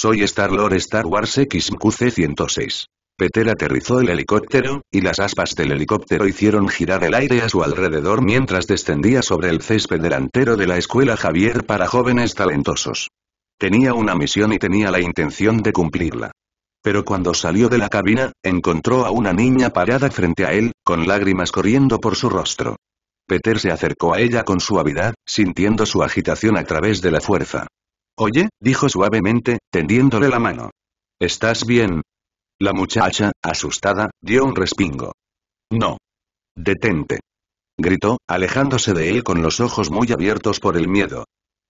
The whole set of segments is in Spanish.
Soy Star-Lord Star Wars XQC-106. Peter aterrizó el helicóptero, y las aspas del helicóptero hicieron girar el aire a su alrededor mientras descendía sobre el césped delantero de la escuela Javier para jóvenes talentosos. Tenía una misión y tenía la intención de cumplirla. Pero cuando salió de la cabina, encontró a una niña parada frente a él, con lágrimas corriendo por su rostro. Peter se acercó a ella con suavidad, sintiendo su agitación a través de la fuerza. «Oye», dijo suavemente, tendiéndole la mano. «¿Estás bien?» La muchacha, asustada, dio un respingo. «No. Detente», gritó, alejándose de él con los ojos muy abiertos por el miedo.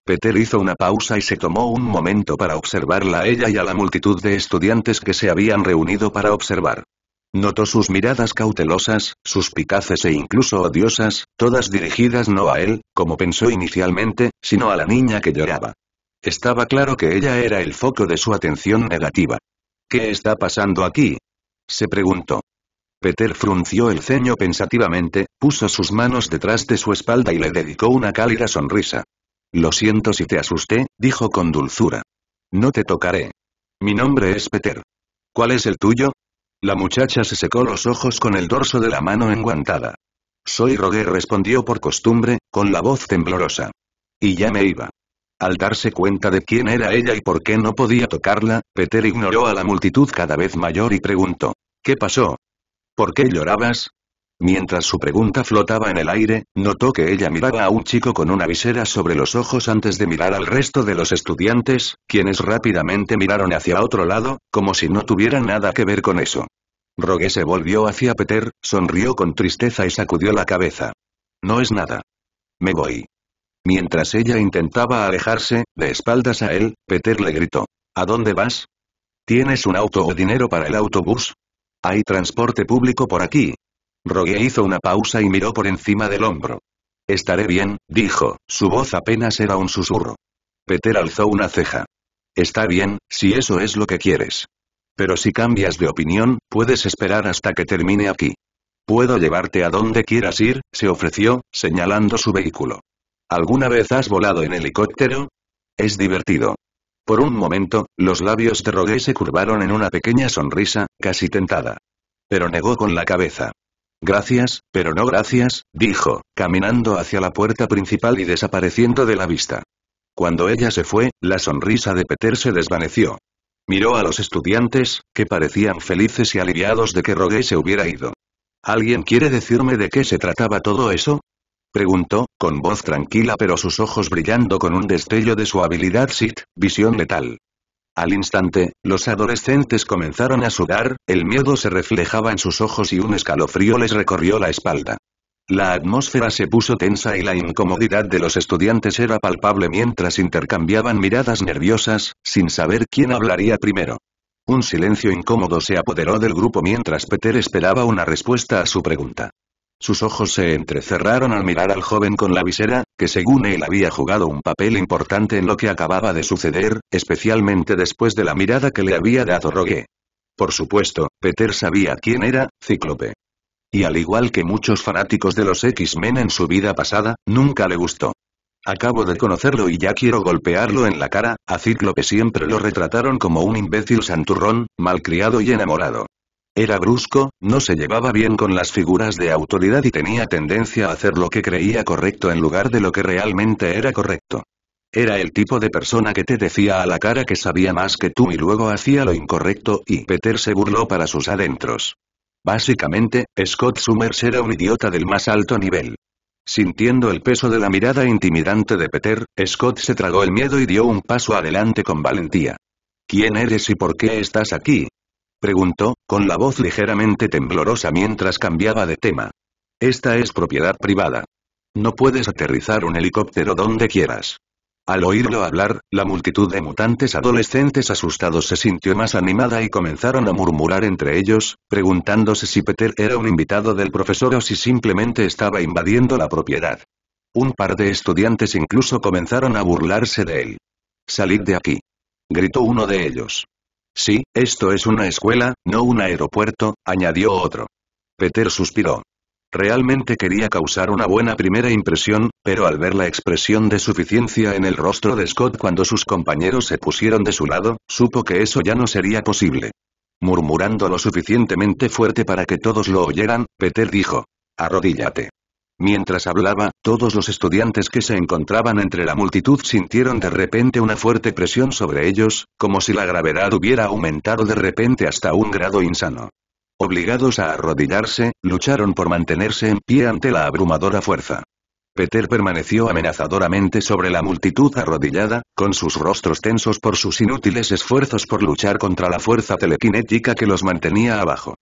Peter hizo una pausa y se tomó un momento para observarla a ella y a la multitud de estudiantes que se habían reunido para observar. Notó sus miradas cautelosas, suspicaces e incluso odiosas, todas dirigidas no a él, como pensó inicialmente, sino a la niña que lloraba. Estaba claro que ella era el foco de su atención negativa. «¿Qué está pasando aquí?», se preguntó. Peter frunció el ceño pensativamente, puso sus manos detrás de su espalda y le dedicó una cálida sonrisa. «Lo siento si te asusté», dijo con dulzura. «No te tocaré. Mi nombre es Peter. ¿Cuál es el tuyo?». La muchacha se secó los ojos con el dorso de la mano enguantada. «Soy Rogue», respondió por costumbre, con la voz temblorosa. Y ya me iba. Al darse cuenta de quién era ella y por qué no podía tocarla, Peter ignoró a la multitud cada vez mayor y preguntó. «¿Qué pasó? ¿Por qué llorabas?». Mientras su pregunta flotaba en el aire, notó que ella miraba a un chico con una visera sobre los ojos antes de mirar al resto de los estudiantes, quienes rápidamente miraron hacia otro lado, como si no tuvieran nada que ver con eso. Rogue se volvió hacia Peter, sonrió con tristeza y sacudió la cabeza. «No es nada. Me voy». Mientras ella intentaba alejarse, de espaldas a él, Peter le gritó. «¿A dónde vas? ¿Tienes un auto o dinero para el autobús? Hay transporte público por aquí». Rogue hizo una pausa y miró por encima del hombro. «Estaré bien», dijo, su voz apenas era un susurro. Peter alzó una ceja. «Está bien, si eso es lo que quieres. Pero si cambias de opinión, puedes esperar hasta que termine aquí. Puedo llevarte a donde quieras ir», se ofreció, señalando su vehículo. «¿Alguna vez has volado en helicóptero? Es divertido». Por un momento, los labios de Rogue se curvaron en una pequeña sonrisa, casi tentada. Pero negó con la cabeza. «Gracias, pero no gracias», dijo, caminando hacia la puerta principal y desapareciendo de la vista. Cuando ella se fue, la sonrisa de Peter se desvaneció. Miró a los estudiantes, que parecían felices y aliviados de que Rogue se hubiera ido. «¿Alguien quiere decirme de qué se trataba todo eso?», preguntó, con voz tranquila pero sus ojos brillando con un destello de su habilidad Sith, visión letal. Al instante, los adolescentes comenzaron a sudar, el miedo se reflejaba en sus ojos y un escalofrío les recorrió la espalda. La atmósfera se puso tensa y la incomodidad de los estudiantes era palpable mientras intercambiaban miradas nerviosas, sin saber quién hablaría primero. Un silencio incómodo se apoderó del grupo mientras Peter esperaba una respuesta a su pregunta. Sus ojos se entrecerraron al mirar al joven con la visera, que según él había jugado un papel importante en lo que acababa de suceder, especialmente después de la mirada que le había dado Rogue. Por supuesto, Peter sabía quién era, Cíclope. Y al igual que muchos fanáticos de los X-Men en su vida pasada, nunca le gustó. «Acabo de conocerlo y ya quiero golpearlo en la cara», a Cíclope siempre lo retrataron como un imbécil santurrón, malcriado y enamorado. Era brusco, no se llevaba bien con las figuras de autoridad y tenía tendencia a hacer lo que creía correcto en lugar de lo que realmente era correcto. Era el tipo de persona que te decía a la cara que sabía más que tú y luego hacía lo incorrecto, y Peter se burló para sus adentros. Básicamente, Scott Summers era un idiota del más alto nivel. Sintiendo el peso de la mirada intimidante de Peter, Scott se tragó el miedo y dio un paso adelante con valentía. «¿Quién eres y por qué estás aquí?», preguntó, con la voz ligeramente temblorosa mientras cambiaba de tema. «Esta es propiedad privada. No puedes aterrizar un helicóptero donde quieras». Al oírlo hablar, la multitud de mutantes adolescentes asustados se sintió más animada y comenzaron a murmurar entre ellos, preguntándose si Peter era un invitado del profesor o si simplemente estaba invadiendo la propiedad. Un par de estudiantes incluso comenzaron a burlarse de él. «Salid de aquí», gritó uno de ellos. «Sí, esto es una escuela, no un aeropuerto», añadió otro. Peter suspiró. Realmente quería causar una buena primera impresión, pero al ver la expresión de suficiencia en el rostro de Scott cuando sus compañeros se pusieron de su lado, supo que eso ya no sería posible. Murmurando lo suficientemente fuerte para que todos lo oyeran, Peter dijo: «Arrodíllate». Mientras hablaba, todos los estudiantes que se encontraban entre la multitud sintieron de repente una fuerte presión sobre ellos, como si la gravedad hubiera aumentado de repente hasta un grado insano. Obligados a arrodillarse, lucharon por mantenerse en pie ante la abrumadora fuerza. Peter permaneció amenazadoramente sobre la multitud arrodillada, con sus rostros tensos por sus inútiles esfuerzos por luchar contra la fuerza telequinética que los mantenía abajo.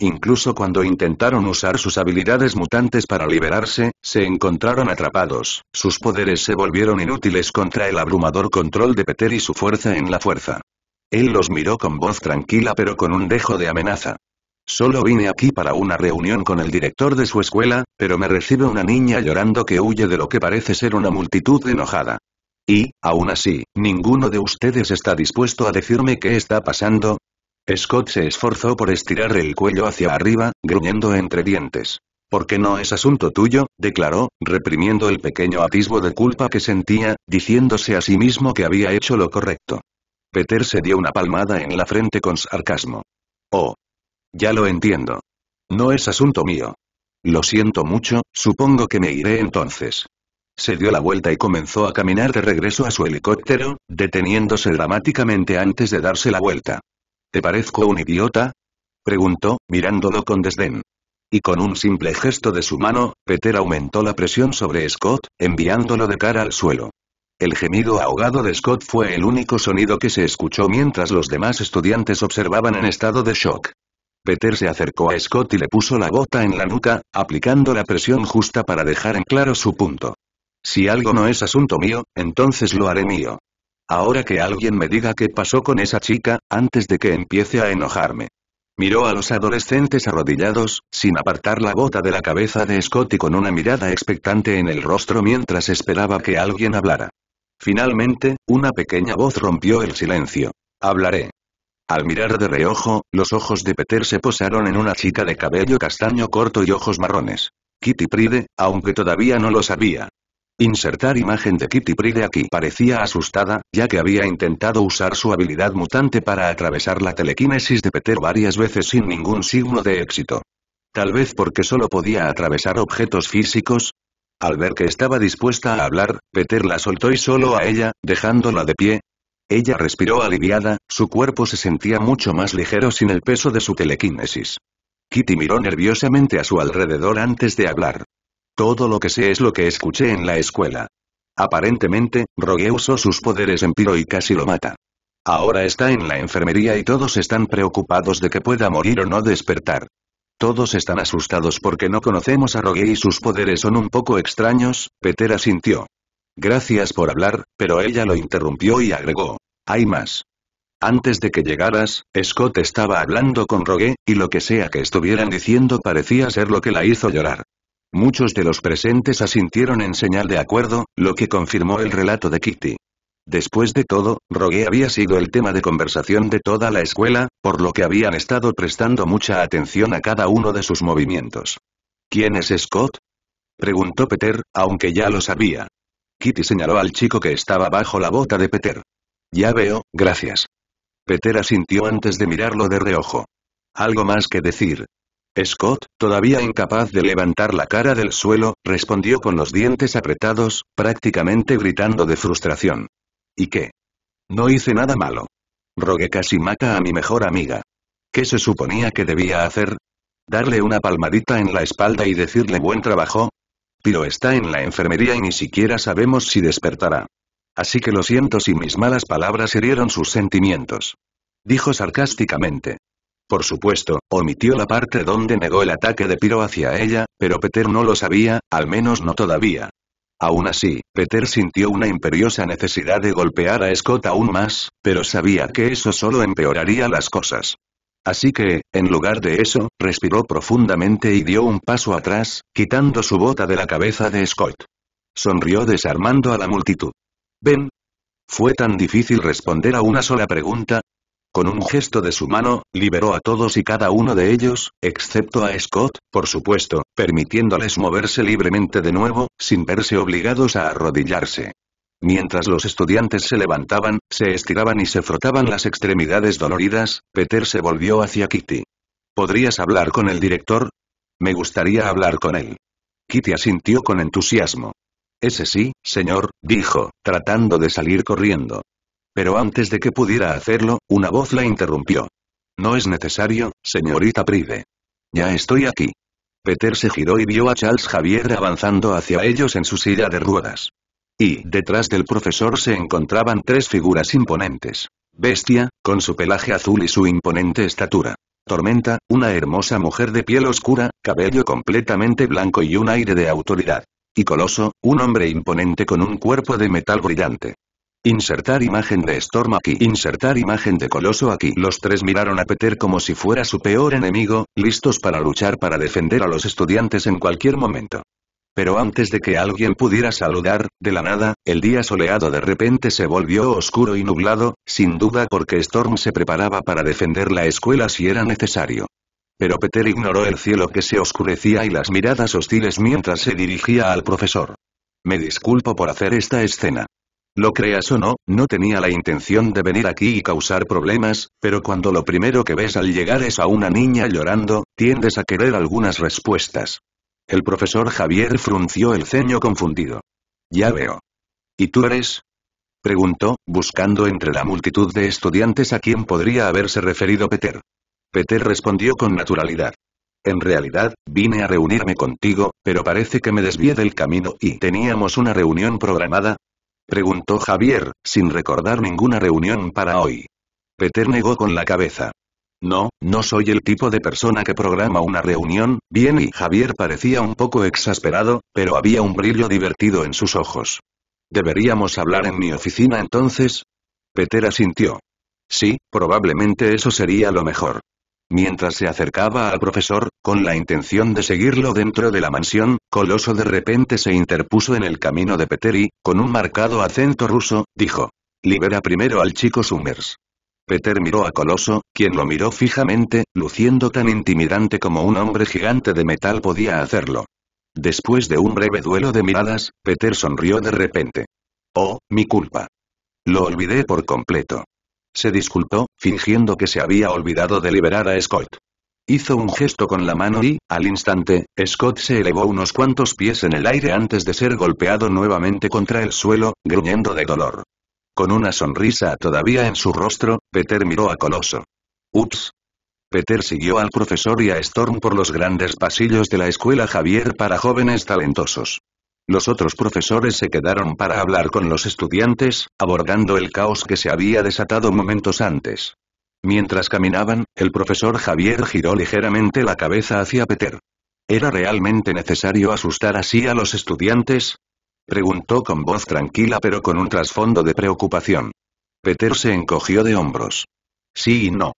Incluso cuando intentaron usar sus habilidades mutantes para liberarse, se encontraron atrapados, sus poderes se volvieron inútiles contra el abrumador control de Peter y su fuerza en la fuerza. Él los miró con voz tranquila pero con un dejo de amenaza. «Solo vine aquí para una reunión con el director de su escuela, pero me recibe una niña llorando que huye de lo que parece ser una multitud enojada. Y, aún así, ninguno de ustedes está dispuesto a decirme qué está pasando». Scott se esforzó por estirar el cuello hacia arriba, gruñendo entre dientes. «Porque no es asunto tuyo», declaró, reprimiendo el pequeño atisbo de culpa que sentía, diciéndose a sí mismo que había hecho lo correcto. Peter se dio una palmada en la frente con sarcasmo. «Oh. Ya lo entiendo. No es asunto mío. Lo siento mucho, supongo que me iré entonces». Se dio la vuelta y comenzó a caminar de regreso a su helicóptero, deteniéndose dramáticamente antes de darse la vuelta. «¿Te parezco un idiota?», preguntó, mirándolo con desdén. Y con un simple gesto de su mano, Peter aumentó la presión sobre Scott, enviándolo de cara al suelo. El gemido ahogado de Scott fue el único sonido que se escuchó mientras los demás estudiantes observaban en estado de shock. Peter se acercó a Scott y le puso la bota en la nuca, aplicando la presión justa para dejar en claro su punto. «Si algo no es asunto mío, entonces lo haré mío. Ahora que alguien me diga qué pasó con esa chica, antes de que empiece a enojarme». Miró a los adolescentes arrodillados, sin apartar la bota de la cabeza de Scott y con una mirada expectante en el rostro mientras esperaba que alguien hablara. Finalmente, una pequeña voz rompió el silencio. «Hablaré». Al mirar de reojo, los ojos de Peter se posaron en una chica de cabello castaño corto y ojos marrones. Kitty Pryde, aunque todavía no lo sabía. Insertar imagen de Kitty Pryde aquí. Parecía asustada, ya que había intentado usar su habilidad mutante para atravesar la telequinesis de Peter varias veces sin ningún signo de éxito. Tal vez porque solo podía atravesar objetos físicos. Al ver que estaba dispuesta a hablar, Peter la soltó y solo a ella, dejándola de pie. Ella respiró aliviada, su cuerpo se sentía mucho más ligero sin el peso de su telequinesis. Kitty miró nerviosamente a su alrededor antes de hablar. «Todo lo que sé es lo que escuché en la escuela. Aparentemente, Rogue usó sus poderes en Pyro y casi lo mata. Ahora está en la enfermería y todos están preocupados de que pueda morir o no despertar. Todos están asustados porque no conocemos a Rogue y sus poderes son un poco extraños», Peter asintió. «Gracias por hablar», pero ella lo interrumpió y agregó. «Hay más. Antes de que llegaras, Scott estaba hablando con Rogue, y lo que sea que estuvieran diciendo parecía ser lo que la hizo llorar». Muchos de los presentes asintieron en señal de acuerdo, lo que confirmó el relato de Kitty. Después de todo, Rogue había sido el tema de conversación de toda la escuela, por lo que habían estado prestando mucha atención a cada uno de sus movimientos. «¿Quién es Scott?», preguntó Peter, aunque ya lo sabía. Kitty señaló al chico que estaba bajo la bota de Peter. «Ya veo, gracias». Peter asintió antes de mirarlo de reojo. «¿Algo más que decir?». Scott, todavía incapaz de levantar la cara del suelo, respondió con los dientes apretados, prácticamente gritando de frustración. «¿Y qué? No hice nada malo. Rogue casi mata a mi mejor amiga. ¿Qué se suponía que debía hacer? ¿Darle una palmadita en la espalda y decirle buen trabajo? Pyro está en la enfermería y ni siquiera sabemos si despertará. Así que lo siento si mis malas palabras hirieron sus sentimientos», dijo sarcásticamente. Por supuesto, omitió la parte donde negó el ataque de Pyro hacia ella, pero Peter no lo sabía, al menos no todavía. Aún así, Peter sintió una imperiosa necesidad de golpear a Scott aún más, pero sabía que eso solo empeoraría las cosas. Así que, en lugar de eso, respiró profundamente y dio un paso atrás, quitando su bota de la cabeza de Scott. Sonrió desarmando a la multitud. «¿Ven? ¿Fue tan difícil responder a una sola pregunta? Con un gesto de su mano, liberó a todos y cada uno de ellos, excepto a Scott, por supuesto, permitiéndoles moverse libremente de nuevo, sin verse obligados a arrodillarse. Mientras los estudiantes se levantaban, se estiraban y se frotaban las extremidades doloridas, Peter se volvió hacia Kitty. ¿Podrías hablar con el director? Me gustaría hablar con él. Kitty asintió con entusiasmo. Ese sí, señor, dijo, tratando de salir corriendo. Pero antes de que pudiera hacerlo, una voz la interrumpió. No es necesario, señorita Pride. Ya estoy aquí. Peter se giró y vio a Charles Xavier avanzando hacia ellos en su silla de ruedas. Y detrás del profesor se encontraban tres figuras imponentes. Bestia, con su pelaje azul y su imponente estatura. Tormenta, una hermosa mujer de piel oscura, cabello completamente blanco y un aire de autoridad. Y Coloso, un hombre imponente con un cuerpo de metal brillante. Insertar imagen de Storm aquí. Insertar imagen de Coloso aquí. Los tres miraron a Peter como si fuera su peor enemigo, listos para luchar para defender a los estudiantes en cualquier momento. Pero antes de que alguien pudiera saludar, de la nada, el día soleado de repente se volvió oscuro y nublado, sin duda porque Storm se preparaba para defender la escuela si era necesario. Pero Peter ignoró el cielo que se oscurecía y las miradas hostiles mientras se dirigía al profesor. Me disculpo por hacer esta escena. Lo creas o no, no tenía la intención de venir aquí y causar problemas, pero cuando lo primero que ves al llegar es a una niña llorando, tiendes a querer algunas respuestas. El profesor Xavier frunció el ceño confundido. Ya veo. ¿Y tú eres? Preguntó, buscando entre la multitud de estudiantes a quien podría haberse referido Peter. Peter respondió con naturalidad. En realidad, vine a reunirme contigo, pero parece que me desvié del camino y ¿teníamos una reunión programada? Preguntó Xavier, sin recordar ninguna reunión para hoy. Peter negó con la cabeza. No, no soy el tipo de persona que programa una reunión, bien, y Xavier parecía un poco exasperado, pero había un brillo divertido en sus ojos. ¿Deberíamos hablar en mi oficina entonces? Peter asintió. Sí, probablemente eso sería lo mejor. Mientras se acercaba al profesor, con la intención de seguirlo dentro de la mansión, Coloso de repente se interpuso en el camino de Peter y, con un marcado acento ruso, dijo: Libera primero al chico Summers. Peter miró a Coloso, quien lo miró fijamente, luciendo tan intimidante como un hombre gigante de metal podía hacerlo. Después de un breve duelo de miradas, Peter sonrió de repente. Oh, mi culpa. Lo olvidé por completo. Se disculpó, fingiendo que se había olvidado de liberar a Scott. Hizo un gesto con la mano y, al instante, Scott se elevó unos cuantos pies en el aire antes de ser golpeado nuevamente contra el suelo, gruñendo de dolor. Con una sonrisa todavía en su rostro, Peter miró a Coloso. Ups. Peter siguió al profesor y a Storm por los grandes pasillos de la escuela Xavier para jóvenes talentosos. Los otros profesores se quedaron para hablar con los estudiantes, abordando el caos que se había desatado momentos antes. Mientras caminaban, el profesor Xavier giró ligeramente la cabeza hacia Peter. ¿Era realmente necesario asustar así a los estudiantes? Preguntó con voz tranquila pero con un trasfondo de preocupación. Peter se encogió de hombros. Sí y no.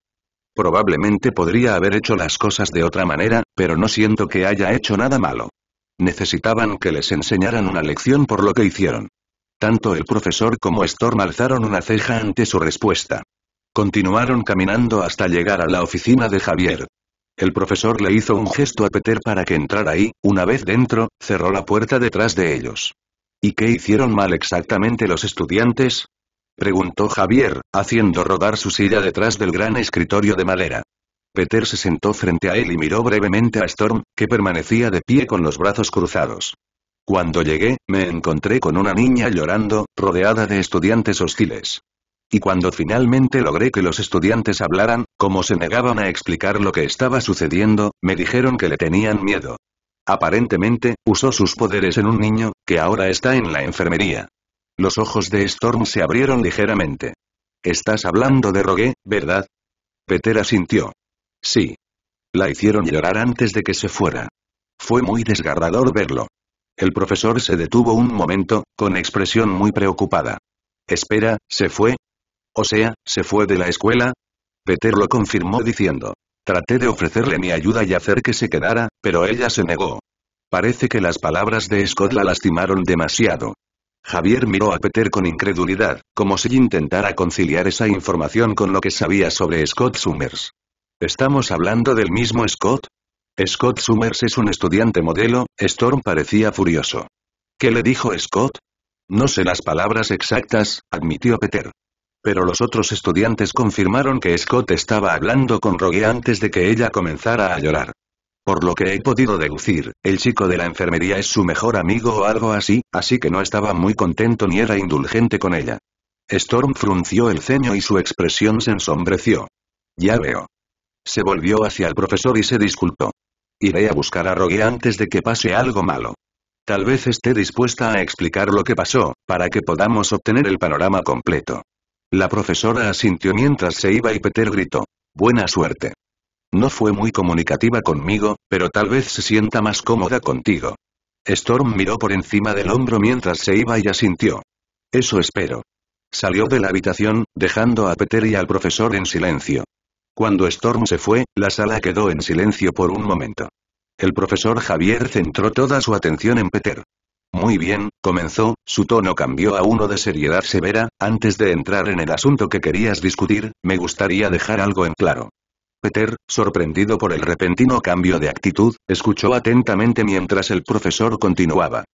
Probablemente podría haber hecho las cosas de otra manera, pero no siento que haya hecho nada malo. Necesitaban que les enseñaran una lección por lo que hicieron. Tanto el profesor como Storm alzaron una ceja ante su respuesta. Continuaron caminando hasta llegar a la oficina de Xavier. El profesor le hizo un gesto a Peter para que entrara y, una vez dentro, cerró la puerta detrás de ellos. ¿Y qué hicieron mal exactamente los estudiantes? Preguntó Xavier, haciendo rodar su silla detrás del gran escritorio de madera. Peter se sentó frente a él y miró brevemente a Storm, que permanecía de pie con los brazos cruzados. Cuando llegué, me encontré con una niña llorando, rodeada de estudiantes hostiles. Y cuando finalmente logré que los estudiantes hablaran, como se negaban a explicar lo que estaba sucediendo, me dijeron que le tenían miedo. Aparentemente, usó sus poderes en un niño, que ahora está en la enfermería. Los ojos de Storm se abrieron ligeramente. Estás hablando de Rogue, ¿verdad? Peter asintió. Sí. La hicieron llorar antes de que se fuera. Fue muy desgarrador verlo. El profesor se detuvo un momento, con expresión muy preocupada. Espera, ¿se fue? O sea, ¿se fue de la escuela? Peter lo confirmó diciendo. Traté de ofrecerle mi ayuda y hacer que se quedara, pero ella se negó. Parece que las palabras de Scott la lastimaron demasiado. Javier miró a Peter con incredulidad, como si intentara conciliar esa información con lo que sabía sobre Scott Summers. ¿Estamos hablando del mismo Scott? Scott Summers es un estudiante modelo. Storm parecía furioso. ¿Qué le dijo Scott? No sé las palabras exactas, admitió Peter. Pero los otros estudiantes confirmaron que Scott estaba hablando con Rogue antes de que ella comenzara a llorar. Por lo que he podido deducir, el chico de la enfermería es su mejor amigo o algo así que no estaba muy contento ni era indulgente con ella. Storm frunció el ceño y su expresión se ensombreció. Ya veo. Se volvió hacia el profesor y se disculpó. Iré a buscar a Rogue antes de que pase algo malo. Tal vez esté dispuesta a explicar lo que pasó, para que podamos obtener el panorama completo. La profesora asintió mientras se iba y Peter gritó. Buena suerte. No fue muy comunicativa conmigo, pero tal vez se sienta más cómoda contigo. Storm miró por encima del hombro mientras se iba y asintió. Eso espero. Salió de la habitación, dejando a Peter y al profesor en silencio. Cuando Storm se fue, la sala quedó en silencio por un momento. El profesor Javier centró toda su atención en Peter. Muy bien, comenzó, su tono cambió a uno de seriedad severa. Antes de entrar en el asunto que querías discutir, me gustaría dejar algo en claro. Peter, sorprendido por el repentino cambio de actitud, escuchó atentamente mientras el profesor continuaba.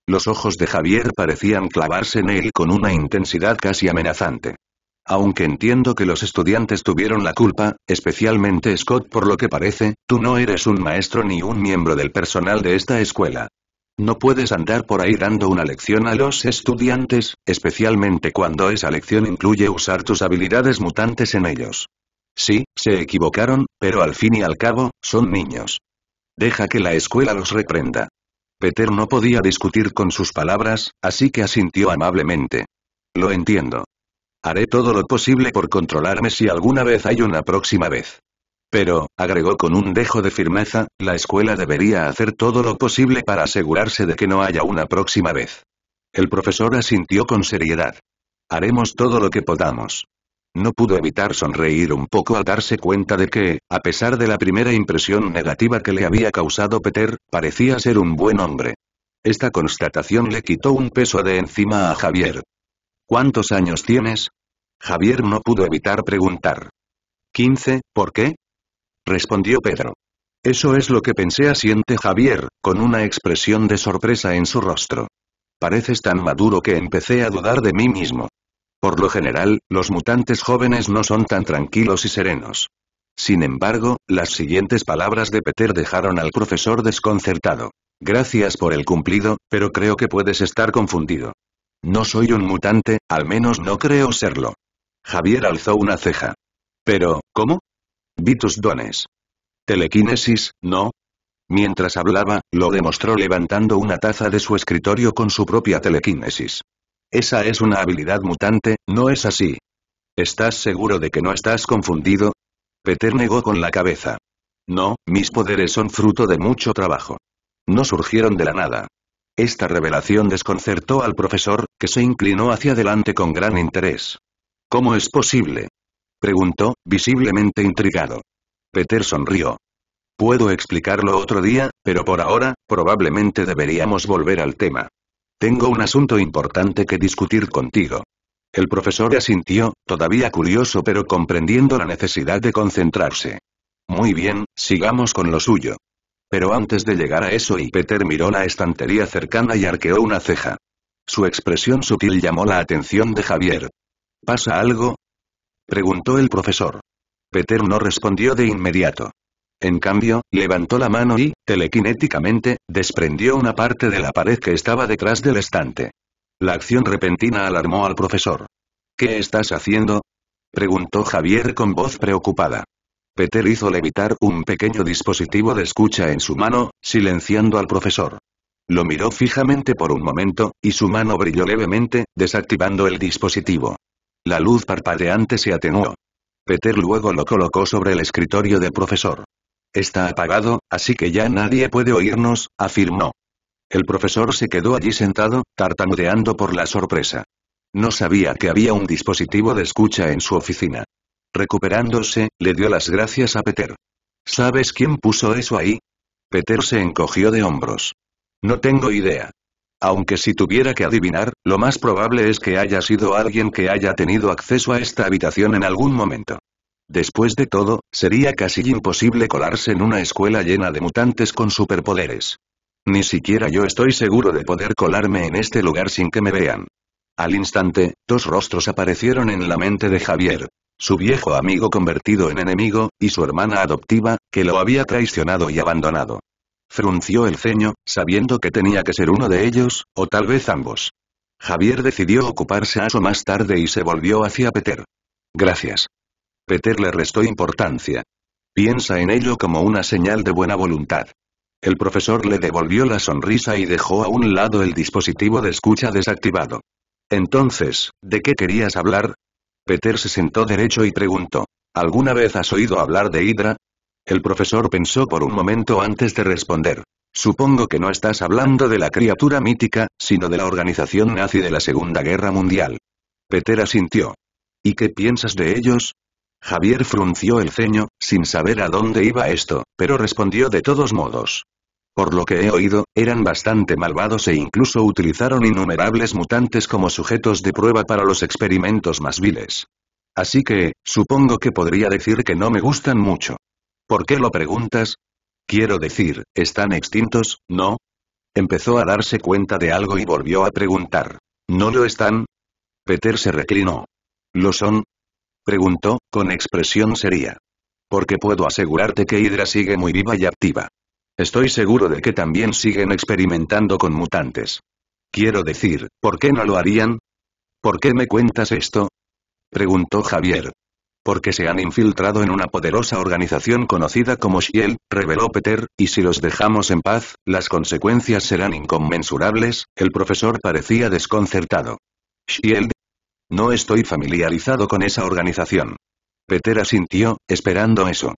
Los ojos de Javier parecían clavarse en él con una intensidad casi amenazante. Aunque entiendo que los estudiantes tuvieron la culpa, especialmente Scott por lo que parece, tú no eres un maestro ni un miembro del personal de esta escuela. No puedes andar por ahí dando una lección a los estudiantes, especialmente cuando esa lección incluye usar tus habilidades mutantes en ellos. Sí, se equivocaron, pero al fin y al cabo, son niños. Deja que la escuela los reprenda. Peter no podía discutir con sus palabras, así que asintió amablemente. Lo entiendo. Haré todo lo posible por controlarme si alguna vez hay una próxima vez. Pero, agregó con un dejo de firmeza, la escuela debería hacer todo lo posible para asegurarse de que no haya una próxima vez. El profesor asintió con seriedad. Haremos todo lo que podamos. No pudo evitar sonreír un poco al darse cuenta de que, a pesar de la primera impresión negativa que le había causado Peter, parecía ser un buen hombre. Esta constatación le quitó un peso de encima a Javier. ¿Cuántos años tienes? Javier no pudo evitar preguntar. 15, ¿por qué? Respondió Pedro. Eso es lo que pensé, asiente Javier, con una expresión de sorpresa en su rostro. Pareces tan maduro que empecé a dudar de mí mismo. Por lo general, los mutantes jóvenes no son tan tranquilos y serenos. Sin embargo, las siguientes palabras de Peter dejaron al profesor desconcertado. Gracias por el cumplido, pero creo que puedes estar confundido. No soy un mutante, al menos no creo serlo. Javier alzó una ceja. Pero, ¿cómo? Vi tus dones. Telequinesis, ¿no? Mientras hablaba, lo demostró levantando una taza de su escritorio con su propia telequinesis. Esa es una habilidad mutante, ¿no es así? ¿Estás seguro de que no estás confundido? Peter negó con la cabeza. No, mis poderes son fruto de mucho trabajo. No surgieron de la nada. Esta revelación desconcertó al profesor, que se inclinó hacia adelante con gran interés. ¿Cómo es posible? Preguntó, visiblemente intrigado. Peter sonrió. Puedo explicarlo otro día, pero por ahora, probablemente deberíamos volver al tema. Tengo un asunto importante que discutir contigo. El profesor asintió, todavía curioso pero comprendiendo la necesidad de concentrarse. Muy bien, sigamos con lo suyo. Pero antes de llegar a eso, Peter miró la estantería cercana y arqueó una ceja. Su expresión sutil llamó la atención de Javier. ¿Pasa algo? Preguntó el profesor. Peter no respondió de inmediato. En cambio, levantó la mano y, telequinéticamente, desprendió una parte de la pared que estaba detrás del estante. La acción repentina alarmó al profesor. ¿Qué estás haciendo? Preguntó Javier con voz preocupada. Peter hizo levitar un pequeño dispositivo de escucha en su mano, silenciando al profesor. Lo miró fijamente por un momento, y su mano brilló levemente, desactivando el dispositivo. La luz parpadeante se atenuó. Peter luego lo colocó sobre el escritorio del profesor. Está apagado, así que ya nadie puede oírnos, afirmó. El profesor se quedó allí sentado, tartamudeando por la sorpresa. No sabía que había un dispositivo de escucha en su oficina. Recuperándose, le dio las gracias a Peter. ¿Sabes quién puso eso ahí? Peter se encogió de hombros. No tengo idea. Aunque si tuviera que adivinar, lo más probable es que haya sido alguien que haya tenido acceso a esta habitación en algún momento. Después de todo, sería casi imposible colarse en una escuela llena de mutantes con superpoderes. Ni siquiera yo estoy seguro de poder colarme en este lugar sin que me vean. Al instante, dos rostros aparecieron en la mente de Javier. Su viejo amigo convertido en enemigo, y su hermana adoptiva, que lo había traicionado y abandonado. Frunció el ceño, sabiendo que tenía que ser uno de ellos, o tal vez ambos. Javier decidió ocuparse a eso más tarde y se volvió hacia Peter. Gracias. Peter le restó importancia. Piensa en ello como una señal de buena voluntad. El profesor le devolvió la sonrisa y dejó a un lado el dispositivo de escucha desactivado. Entonces, ¿de qué querías hablar? Peter se sentó derecho y preguntó. ¿Alguna vez has oído hablar de Hydra? El profesor pensó por un momento antes de responder. Supongo que no estás hablando de la criatura mítica, sino de la organización nazi de la Segunda Guerra Mundial. Peter asintió. ¿Y qué piensas de ellos? Javier frunció el ceño, sin saber a dónde iba esto, pero respondió de todos modos. Por lo que he oído, eran bastante malvados e incluso utilizaron innumerables mutantes como sujetos de prueba para los experimentos más viles. Así que, supongo que podría decir que no me gustan mucho. ¿Por qué lo preguntas? Quiero decir, ¿están extintos, no? Empezó a darse cuenta de algo y volvió a preguntar. ¿No lo están? Peter se reclinó. ¿Lo son? Preguntó, con expresión seria. Porque puedo asegurarte que Hydra sigue muy viva y activa. Estoy seguro de que también siguen experimentando con mutantes. Quiero decir, ¿por qué no lo harían? ¿Por qué me cuentas esto? Preguntó Javier. Porque se han infiltrado en una poderosa organización conocida como Shield, reveló Peter, y si los dejamos en paz, las consecuencias serán inconmensurables. El profesor parecía desconcertado. ¿Shield? No estoy familiarizado con esa organización. Peter asintió, esperando eso.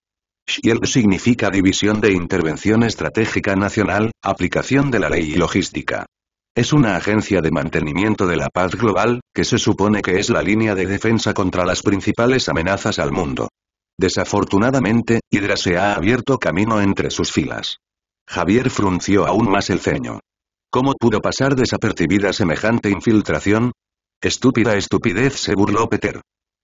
SHIELD significa División de Intervención Estratégica Nacional, aplicación de la ley y logística. Es una agencia de mantenimiento de la paz global, que se supone que es la línea de defensa contra las principales amenazas al mundo. Desafortunadamente, Hydra se ha abierto camino entre sus filas. Javier frunció aún más el ceño. ¿Cómo pudo pasar desapercibida semejante infiltración? Estúpida estupidez, se burló Peter.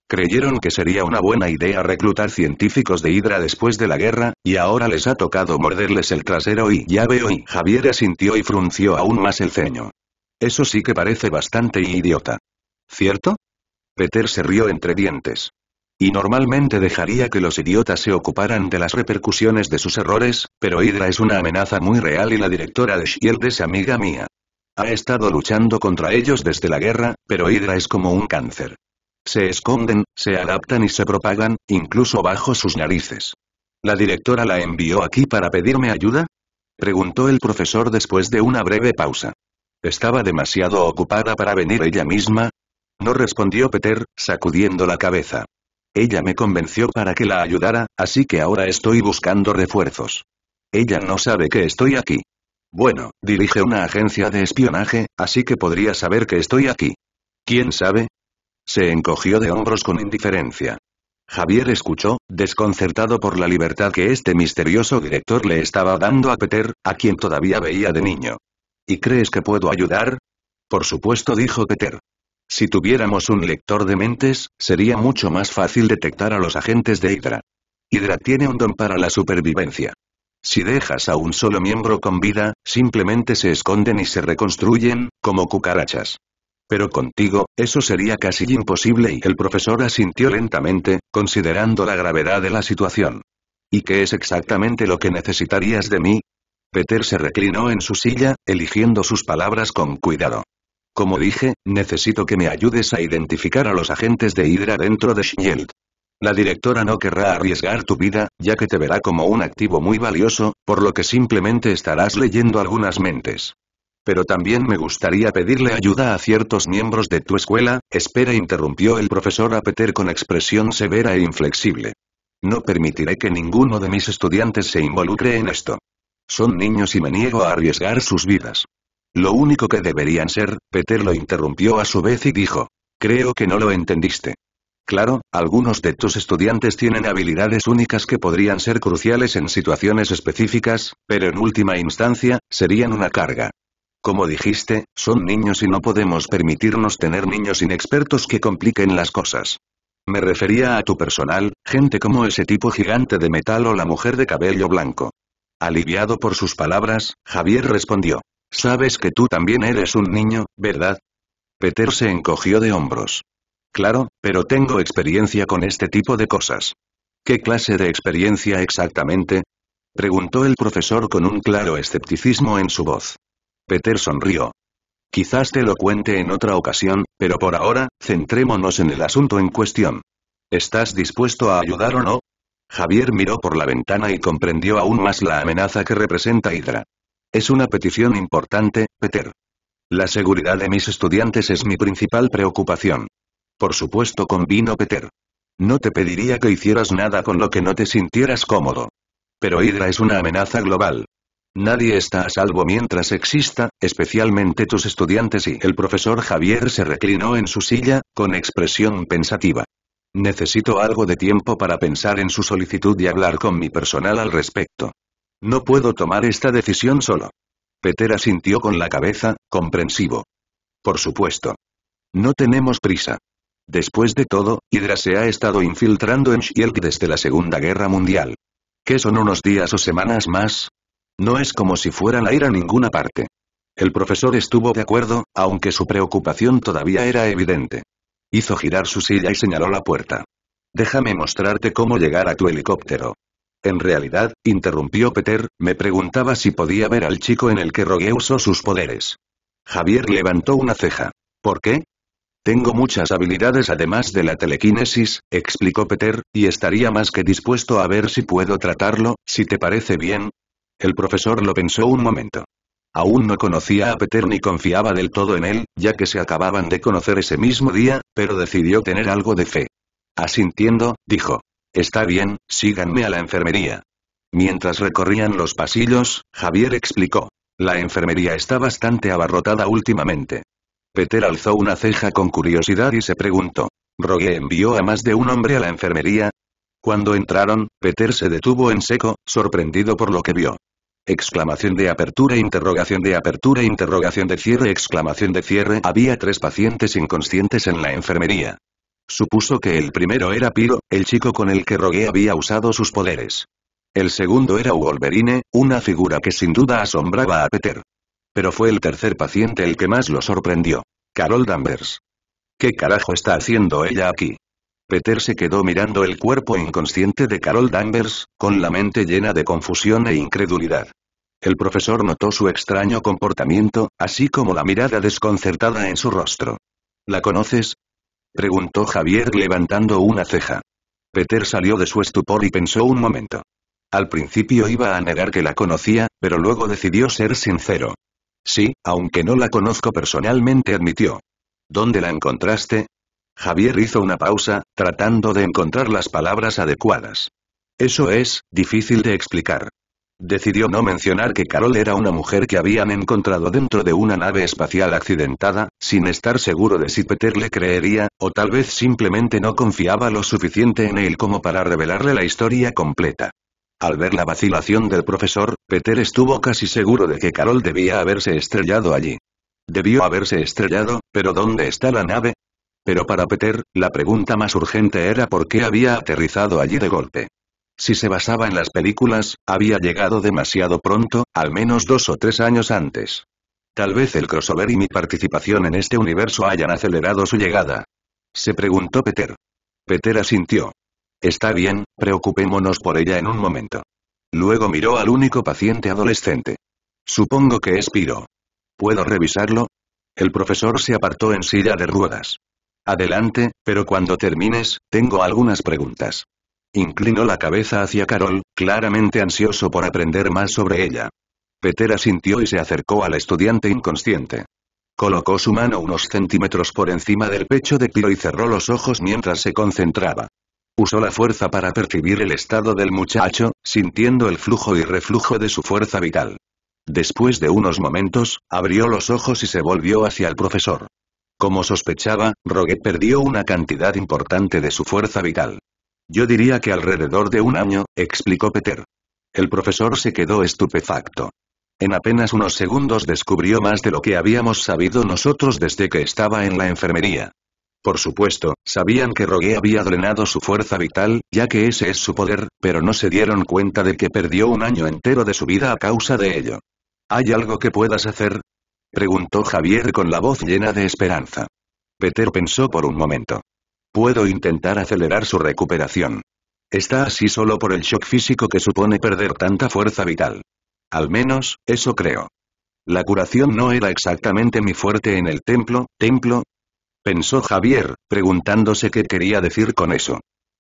Creyeron que sería una buena idea reclutar científicos de Hydra después de la guerra, y ahora les ha tocado morderles el trasero y ya veo y Javier asintió y frunció aún más el ceño. Eso sí que parece bastante idiota. ¿Cierto? Peter se rió entre dientes. Y normalmente dejaría que los idiotas se ocuparan de las repercusiones de sus errores, pero Hydra es una amenaza muy real y la directora de SHIELD es amiga mía. Ha estado luchando contra ellos desde la guerra, pero Hydra es como un cáncer. Se esconden, se adaptan y se propagan, incluso bajo sus narices. ¿La directora la envió aquí para pedirme ayuda? Preguntó el profesor después de una breve pausa. ¿Estaba demasiado ocupada para venir ella misma? No respondió Peter, sacudiendo la cabeza. Ella me convenció para que la ayudara, así que ahora estoy buscando refuerzos. Ella no sabe que estoy aquí. Bueno, dirige una agencia de espionaje, así que podría saber que estoy aquí. ¿Quién sabe? Se encogió de hombros con indiferencia. Javier escuchó, desconcertado por la libertad que este misterioso director le estaba dando a Peter, a quien todavía veía de niño. ¿Y crees que puedo ayudar? Por supuesto, dijo Peter. Si tuviéramos un lector de mentes, sería mucho más fácil detectar a los agentes de Hydra. Hydra tiene un don para la supervivencia. Si dejas a un solo miembro con vida, simplemente se esconden y se reconstruyen, como cucarachas. Pero contigo, eso sería casi imposible y el profesor asintió lentamente, considerando la gravedad de la situación. ¿Y qué es exactamente lo que necesitarías de mí? Peter se reclinó en su silla, eligiendo sus palabras con cuidado. Como dije, necesito que me ayudes a identificar a los agentes de Hydra dentro de SHIELD. La directora no querrá arriesgar tu vida, ya que te verá como un activo muy valioso, por lo que simplemente estarás leyendo algunas mentes. Pero también me gustaría pedirle ayuda a ciertos miembros de tu escuela. Espera, interrumpió el profesor a Peter con expresión severa e inflexible. No permitiré que ninguno de mis estudiantes se involucre en esto. Son niños y me niego a arriesgar sus vidas. Lo único que deberían ser, Peter lo interrumpió a su vez y dijo. Creo que no lo entendiste. Claro, algunos de tus estudiantes tienen habilidades únicas que podrían ser cruciales en situaciones específicas, pero en última instancia, serían una carga. Como dijiste, son niños y no podemos permitirnos tener niños inexpertos que compliquen las cosas. Me refería a tu personal, gente como ese tipo gigante de metal o la mujer de cabello blanco. Aliviado por sus palabras, Javier respondió. Sabes que tú también eres un niño, ¿verdad? Peter se encogió de hombros. Claro, pero tengo experiencia con este tipo de cosas. ¿Qué clase de experiencia exactamente? Preguntó el profesor con un claro escepticismo en su voz. Peter sonrió. Quizás te lo cuente en otra ocasión, pero por ahora, centrémonos en el asunto en cuestión. ¿Estás dispuesto a ayudar o no? Javier miró por la ventana y comprendió aún más la amenaza que representa Hydra. Es una petición importante, Peter. La seguridad de mis estudiantes es mi principal preocupación. Por supuesto, convino Peter. No te pediría que hicieras nada con lo que no te sintieras cómodo. Pero Hydra es una amenaza global. Nadie está a salvo mientras exista, especialmente tus estudiantes y el profesor Javier se reclinó en su silla, con expresión pensativa. Necesito algo de tiempo para pensar en su solicitud y hablar con mi personal al respecto. No puedo tomar esta decisión solo. Peter asintió con la cabeza, comprensivo. Por supuesto. No tenemos prisa. Después de todo, Hydra se ha estado infiltrando en Shield desde la Segunda Guerra Mundial. ¿Qué son unos días o semanas más? No es como si fueran a ir a ninguna parte. El profesor estuvo de acuerdo, aunque su preocupación todavía era evidente. Hizo girar su silla y señaló la puerta. Déjame mostrarte cómo llegar a tu helicóptero. En realidad, interrumpió Peter, me preguntaba si podía ver al chico en el que Rogue usó sus poderes. Javier levantó una ceja. ¿Por qué? Tengo muchas habilidades además de la telequinesis, explicó Peter, y estaría más que dispuesto a ver si puedo tratarlo, si te parece bien. El profesor lo pensó un momento. Aún no conocía a Peter ni confiaba del todo en él, ya que se acababan de conocer ese mismo día, pero decidió tener algo de fe. Asintiendo, dijo. Está bien, síganme a la enfermería. Mientras recorrían los pasillos, Javier explicó. La enfermería está bastante abarrotada últimamente. Peter alzó una ceja con curiosidad y se preguntó. ¿Rogue envió a más de un hombre a la enfermería? Cuando entraron, Peter se detuvo en seco, sorprendido por lo que vio. Exclamación de apertura, interrogación de cierre, exclamación de cierre. Había 3 pacientes inconscientes en la enfermería. Supuso que el primero era Pyro, el chico con el que Rogue había usado sus poderes. El segundo era Wolverine, una figura que sin duda asombraba a Peter. Pero fue el tercer paciente el que más lo sorprendió. Carol Danvers. ¿Qué carajo está haciendo ella aquí? Peter se quedó mirando el cuerpo inconsciente de Carol Danvers, con la mente llena de confusión e incredulidad. El profesor notó su extraño comportamiento, así como la mirada desconcertada en su rostro. ¿La conoces? Preguntó Javier levantando una ceja. Peter salió de su estupor y pensó un momento. Al principio iba a negar que la conocía, pero luego decidió ser sincero. Sí, aunque no la conozco personalmente, admitió. ¿Dónde la encontraste? Javier hizo una pausa, tratando de encontrar las palabras adecuadas. Eso es, difícil de explicar. Decidió no mencionar que Carol era una mujer que habían encontrado dentro de una nave espacial accidentada, sin estar seguro de si Peter le creería, o tal vez simplemente no confiaba lo suficiente en él como para revelarle la historia completa. Al ver la vacilación del profesor, Peter estuvo casi seguro de que Carol debía haberse estrellado allí. Debió haberse estrellado, pero ¿dónde está la nave? Pero para Peter, la pregunta más urgente era por qué había aterrizado allí de golpe. Si se basaba en las películas, había llegado demasiado pronto, al menos 2 o 3 años antes. Tal vez el crossover y mi participación en este universo hayan acelerado su llegada. Se preguntó Peter. Peter asintió. Está bien, preocupémonos por ella en un momento. Luego miró al único paciente adolescente. Supongo que es Pyro. ¿Puedo revisarlo? El profesor se apartó en silla de ruedas. Adelante, pero cuando termines, tengo algunas preguntas. Inclinó la cabeza hacia Carol, claramente ansioso por aprender más sobre ella. Peter asintió y se acercó al estudiante inconsciente. Colocó su mano unos centímetros por encima del pecho de Pyro y cerró los ojos mientras se concentraba. Usó la fuerza para percibir el estado del muchacho, sintiendo el flujo y reflujo de su fuerza vital. Después de unos momentos, abrió los ojos y se volvió hacia el profesor. Como sospechaba, Rogue perdió una cantidad importante de su fuerza vital. Yo diría que alrededor de 1 año, explicó Peter. El profesor se quedó estupefacto. En apenas unos segundos descubrió más de lo que habíamos sabido nosotros desde que estaba en la enfermería. Por supuesto, sabían que Rogue había drenado su fuerza vital, ya que ese es su poder, pero no se dieron cuenta de que perdió un año entero de su vida a causa de ello. ¿Hay algo que puedas hacer?, preguntó Javier con la voz llena de esperanza. Peter pensó por un momento. Puedo intentar acelerar su recuperación. Está así solo por el shock físico que supone perder tanta fuerza vital. Al menos, eso creo. La curación no era exactamente mi fuerte en el templo, pensó Javier, preguntándose qué quería decir con eso.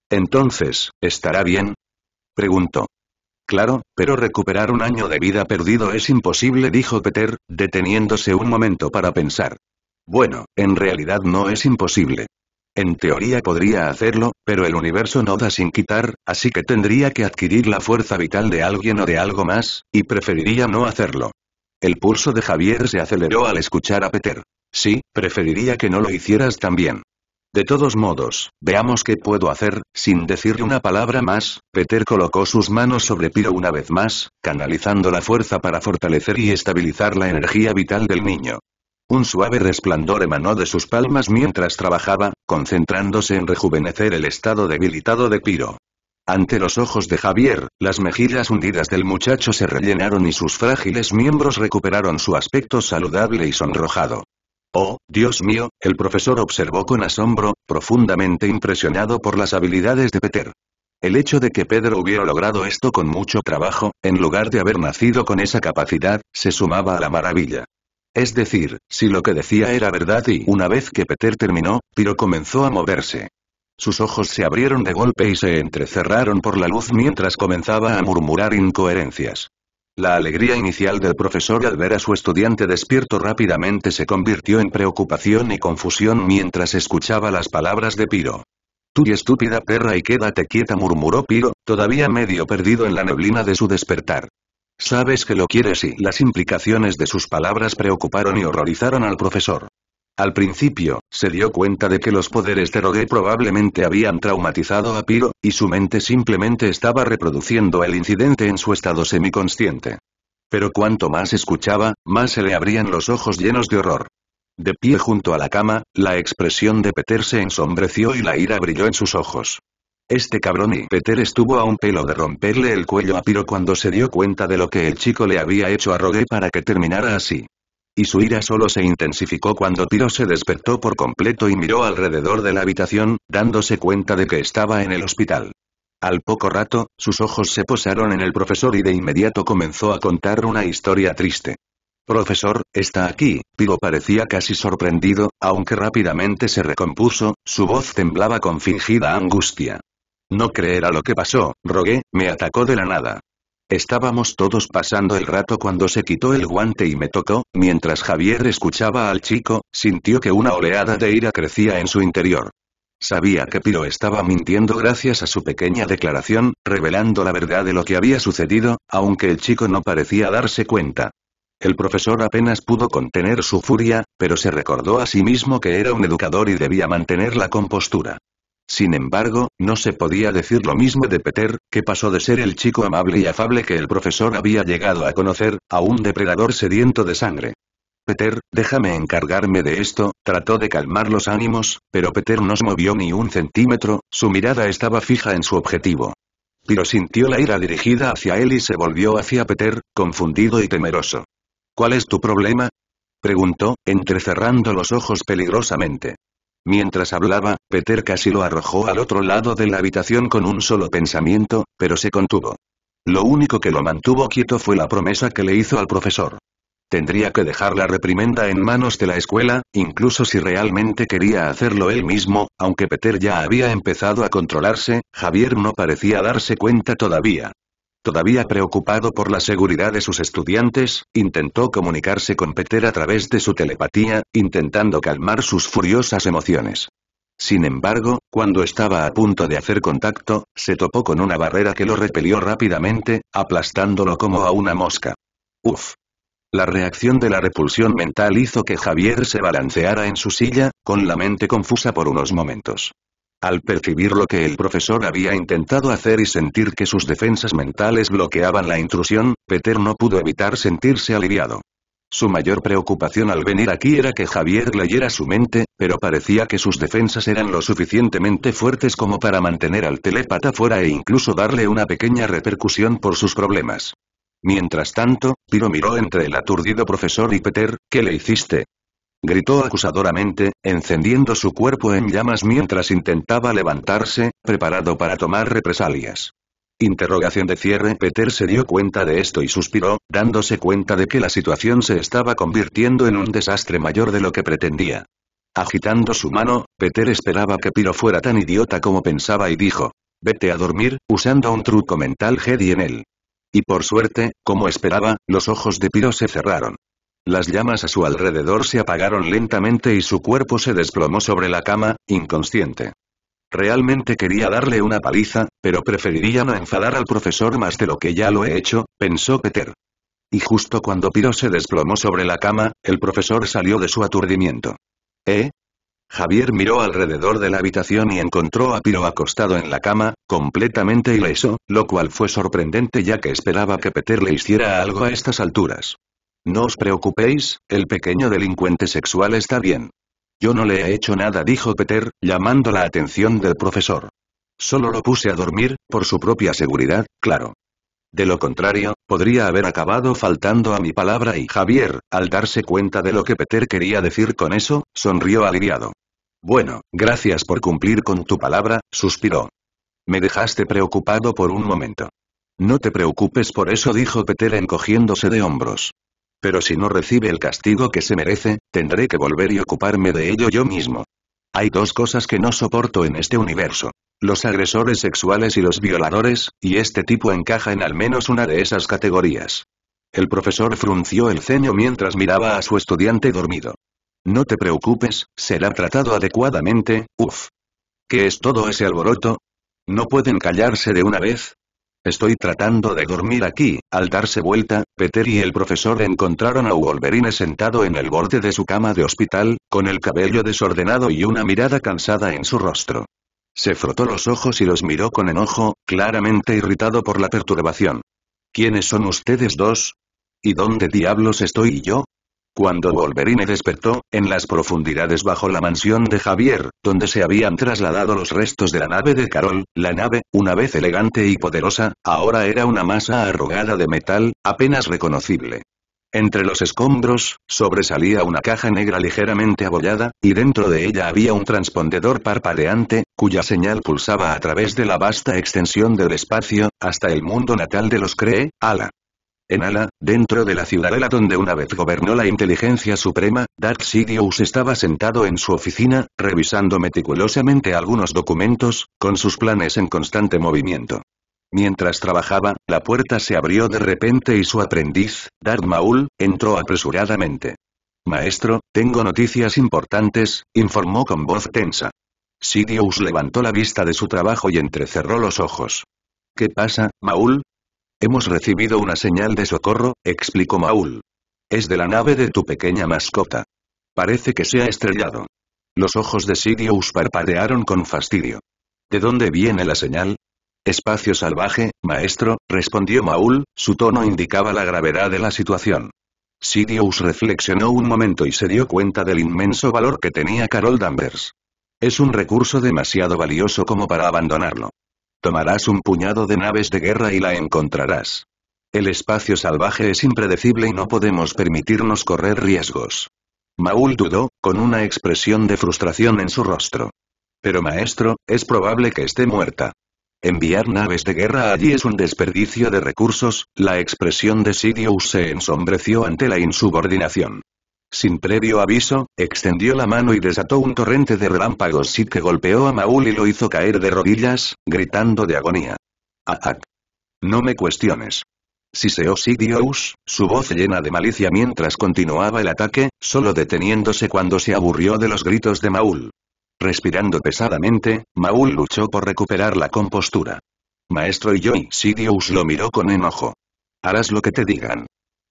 Entonces, ¿estará bien?, preguntó. Claro, pero recuperar un año de vida perdido es imposible, dijo Peter, deteniéndose un momento para pensar. Bueno, en realidad no es imposible. En teoría podría hacerlo, pero el universo no da sin quitar, así que tendría que adquirir la fuerza vital de alguien o de algo más, y preferiría no hacerlo. El pulso de Javier se aceleró al escuchar a Peter. Sí, preferiría que no lo hicieras también. De todos modos, veamos qué puedo hacer. Sin decirle una palabra más, Peter colocó sus manos sobre Piro una vez más, canalizando la fuerza para fortalecer y estabilizar la energía vital del niño. Un suave resplandor emanó de sus palmas mientras trabajaba, concentrándose en rejuvenecer el estado debilitado de Piro. Ante los ojos de Javier, las mejillas hundidas del muchacho se rellenaron y sus frágiles miembros recuperaron su aspecto saludable y sonrojado. Oh, Dios mío, el profesor observó con asombro, profundamente impresionado por las habilidades de Peter. El hecho de que Pedro hubiera logrado esto con mucho trabajo, en lugar de haber nacido con esa capacidad, se sumaba a la maravilla. Es decir, si lo que decía era verdad y una vez que Peter terminó, Piro comenzó a moverse. Sus ojos se abrieron de golpe y se entrecerraron por la luz mientras comenzaba a murmurar incoherencias. La alegría inicial del profesor al ver a su estudiante despierto rápidamente se convirtió en preocupación y confusión mientras escuchaba las palabras de Piro. Tú y estúpida perra y quédate quieta, murmuró Piro, todavía medio perdido en la neblina de su despertar. Sabes que lo quieres y las implicaciones de sus palabras preocuparon y horrorizaron al profesor. Al principio, se dio cuenta de que los poderes de Rogue probablemente habían traumatizado a Piro, y su mente simplemente estaba reproduciendo el incidente en su estado semiconsciente. Pero cuanto más escuchaba, más se le abrían los ojos llenos de horror. De pie junto a la cama, la expresión de Peter se ensombreció y la ira brilló en sus ojos. Este cabrón, y Peter estuvo a un pelo de romperle el cuello a Piro cuando se dio cuenta de lo que el chico le había hecho a Rogue para que terminara así. Y su ira solo se intensificó cuando Piro se despertó por completo y miró alrededor de la habitación, dándose cuenta de que estaba en el hospital. Al poco rato, sus ojos se posaron en el profesor y de inmediato comenzó a contar una historia triste. Profesor, está aquí. Piro parecía casi sorprendido, aunque rápidamente se recompuso, su voz temblaba con fingida angustia. No creerá lo que pasó, Rogue, me atacó de la nada. Estábamos todos pasando el rato cuando se quitó el guante y me tocó. Mientras Javier escuchaba al chico, sintió que una oleada de ira crecía en su interior. Sabía que Piro estaba mintiendo gracias a su pequeña declaración, revelando la verdad de lo que había sucedido, aunque el chico no parecía darse cuenta. El profesor apenas pudo contener su furia, pero se recordó a sí mismo que era un educador y debía mantener la compostura. Sin embargo, no se podía decir lo mismo de Peter, que pasó de ser el chico amable y afable que el profesor había llegado a conocer, a un depredador sediento de sangre. Peter, déjame encargarme de esto, trató de calmar los ánimos, pero Peter no se movió ni un centímetro, su mirada estaba fija en su objetivo. Piro sintió la ira dirigida hacia él y se volvió hacia Peter, confundido y temeroso. ¿Cuál es tu problema?, preguntó, entrecerrando los ojos peligrosamente. Mientras hablaba, Peter casi lo arrojó al otro lado de la habitación con un solo pensamiento, pero se contuvo. Lo único que lo mantuvo quieto fue la promesa que le hizo al profesor. Tendría que dejar la reprimenda en manos de la escuela, incluso si realmente quería hacerlo él mismo, aunque Peter ya había empezado a controlarse, Javier no parecía darse cuenta todavía. Todavía preocupado por la seguridad de sus estudiantes, intentó comunicarse con Peter a través de su telepatía, intentando calmar sus furiosas emociones. Sin embargo, cuando estaba a punto de hacer contacto, se topó con una barrera que lo repelió rápidamente, aplastándolo como a una mosca. Uf. La reacción de la repulsión mental hizo que Javier se balanceara en su silla, con la mente confusa por unos momentos. Al percibir lo que el profesor había intentado hacer y sentir que sus defensas mentales bloqueaban la intrusión, Peter no pudo evitar sentirse aliviado. Su mayor preocupación al venir aquí era que Javier leyera su mente, pero parecía que sus defensas eran lo suficientemente fuertes como para mantener al telépata fuera e incluso darle una pequeña repercusión por sus problemas. Mientras tanto, Piro miró entre el aturdido profesor y Peter. ¿Qué le hiciste?, gritó acusadoramente, encendiendo su cuerpo en llamas mientras intentaba levantarse, preparado para tomar represalias. Interrogación de cierre. Peter se dio cuenta de esto y suspiró, dándose cuenta de que la situación se estaba convirtiendo en un desastre mayor de lo que pretendía. Agitando su mano, Peter esperaba que Piro fuera tan idiota como pensaba y dijo: vete a dormir, usando un truco mental Jedi en él. Y por suerte, como esperaba, los ojos de Piro se cerraron. Las llamas a su alrededor se apagaron lentamente y su cuerpo se desplomó sobre la cama, inconsciente. Realmente quería darle una paliza, pero preferiría no enfadar al profesor más de lo que ya lo he hecho, pensó Peter. Y justo cuando Piro se desplomó sobre la cama, el profesor salió de su aturdimiento. ¿Eh? Javier miró alrededor de la habitación y encontró a Piro acostado en la cama, completamente ileso, lo cual fue sorprendente ya que esperaba que Peter le hiciera algo a estas alturas. No os preocupéis, el pequeño delincuente sexual está bien. Yo no le he hecho nada, dijo Peter, llamando la atención del profesor. Solo lo puse a dormir, por su propia seguridad, claro. De lo contrario, podría haber acabado faltando a mi palabra y Javier, al darse cuenta de lo que Peter quería decir con eso, sonrió aliviado. Bueno, gracias por cumplir con tu palabra, suspiró. Me dejaste preocupado por un momento. No te preocupes por eso, dijo Peter encogiéndose de hombros. Pero si no recibe el castigo que se merece, tendré que volver y ocuparme de ello yo mismo. Hay dos cosas que no soporto en este universo: los agresores sexuales y los violadores, y este tipo encaja en al menos una de esas categorías. El profesor frunció el ceño mientras miraba a su estudiante dormido. No te preocupes, será tratado adecuadamente. Uf. ¿Qué es todo ese alboroto? ¿No pueden callarse de una vez? Estoy tratando de dormir aquí. Al darse vuelta, Peter y el profesor encontraron a Wolverine sentado en el borde de su cama de hospital, con el cabello desordenado y una mirada cansada en su rostro. Se frotó los ojos y los miró con enojo, claramente irritado por la perturbación. ¿Quiénes son ustedes dos? ¿Y dónde diablos estoy yo? Cuando Wolverine despertó, en las profundidades bajo la mansión de Javier, donde se habían trasladado los restos de la nave de Carol, la nave, una vez elegante y poderosa, ahora era una masa arrugada de metal, apenas reconocible. Entre los escombros, sobresalía una caja negra ligeramente abollada, y dentro de ella había un transpondedor parpadeante, cuya señal pulsaba a través de la vasta extensión del espacio, hasta el mundo natal de los Kree, Ala. En Ala, dentro de la ciudadela donde una vez gobernó la inteligencia suprema, Darth Sidious estaba sentado en su oficina, revisando meticulosamente algunos documentos, con sus planes en constante movimiento. Mientras trabajaba, la puerta se abrió de repente y su aprendiz, Darth Maul, entró apresuradamente. Maestro, tengo noticias importantes, informó con voz tensa. Sidious levantó la vista de su trabajo y entrecerró los ojos. ¿Qué pasa, Maul? Hemos recibido una señal de socorro, explicó Maul. Es de la nave de tu pequeña mascota. Parece que se ha estrellado. Los ojos de Sidious parpadearon con fastidio. ¿De dónde viene la señal? Espacio salvaje, maestro, respondió Maul, su tono indicaba la gravedad de la situación. Sidious reflexionó un momento y se dio cuenta del inmenso valor que tenía Carol Danvers. Es un recurso demasiado valioso como para abandonarlo. Tomarás un puñado de naves de guerra y la encontrarás. El espacio salvaje es impredecible y no podemos permitirnos correr riesgos. Maul dudó, con una expresión de frustración en su rostro. Pero maestro, es probable que esté muerta. Enviar naves de guerra allí es un desperdicio de recursos. La expresión de Sidious se ensombreció ante la insubordinación. Sin previo aviso, extendió la mano y desató un torrente de relámpagos Sith que golpeó a Maul y lo hizo caer de rodillas, gritando de agonía. ¡Ah! No me cuestiones. Siseó Sidious, su voz llena de malicia mientras continuaba el ataque, solo deteniéndose cuando se aburrió de los gritos de Maul. Respirando pesadamente, Maul luchó por recuperar la compostura. Maestro y yo, Sidious lo miró con enojo. Harás lo que te digan.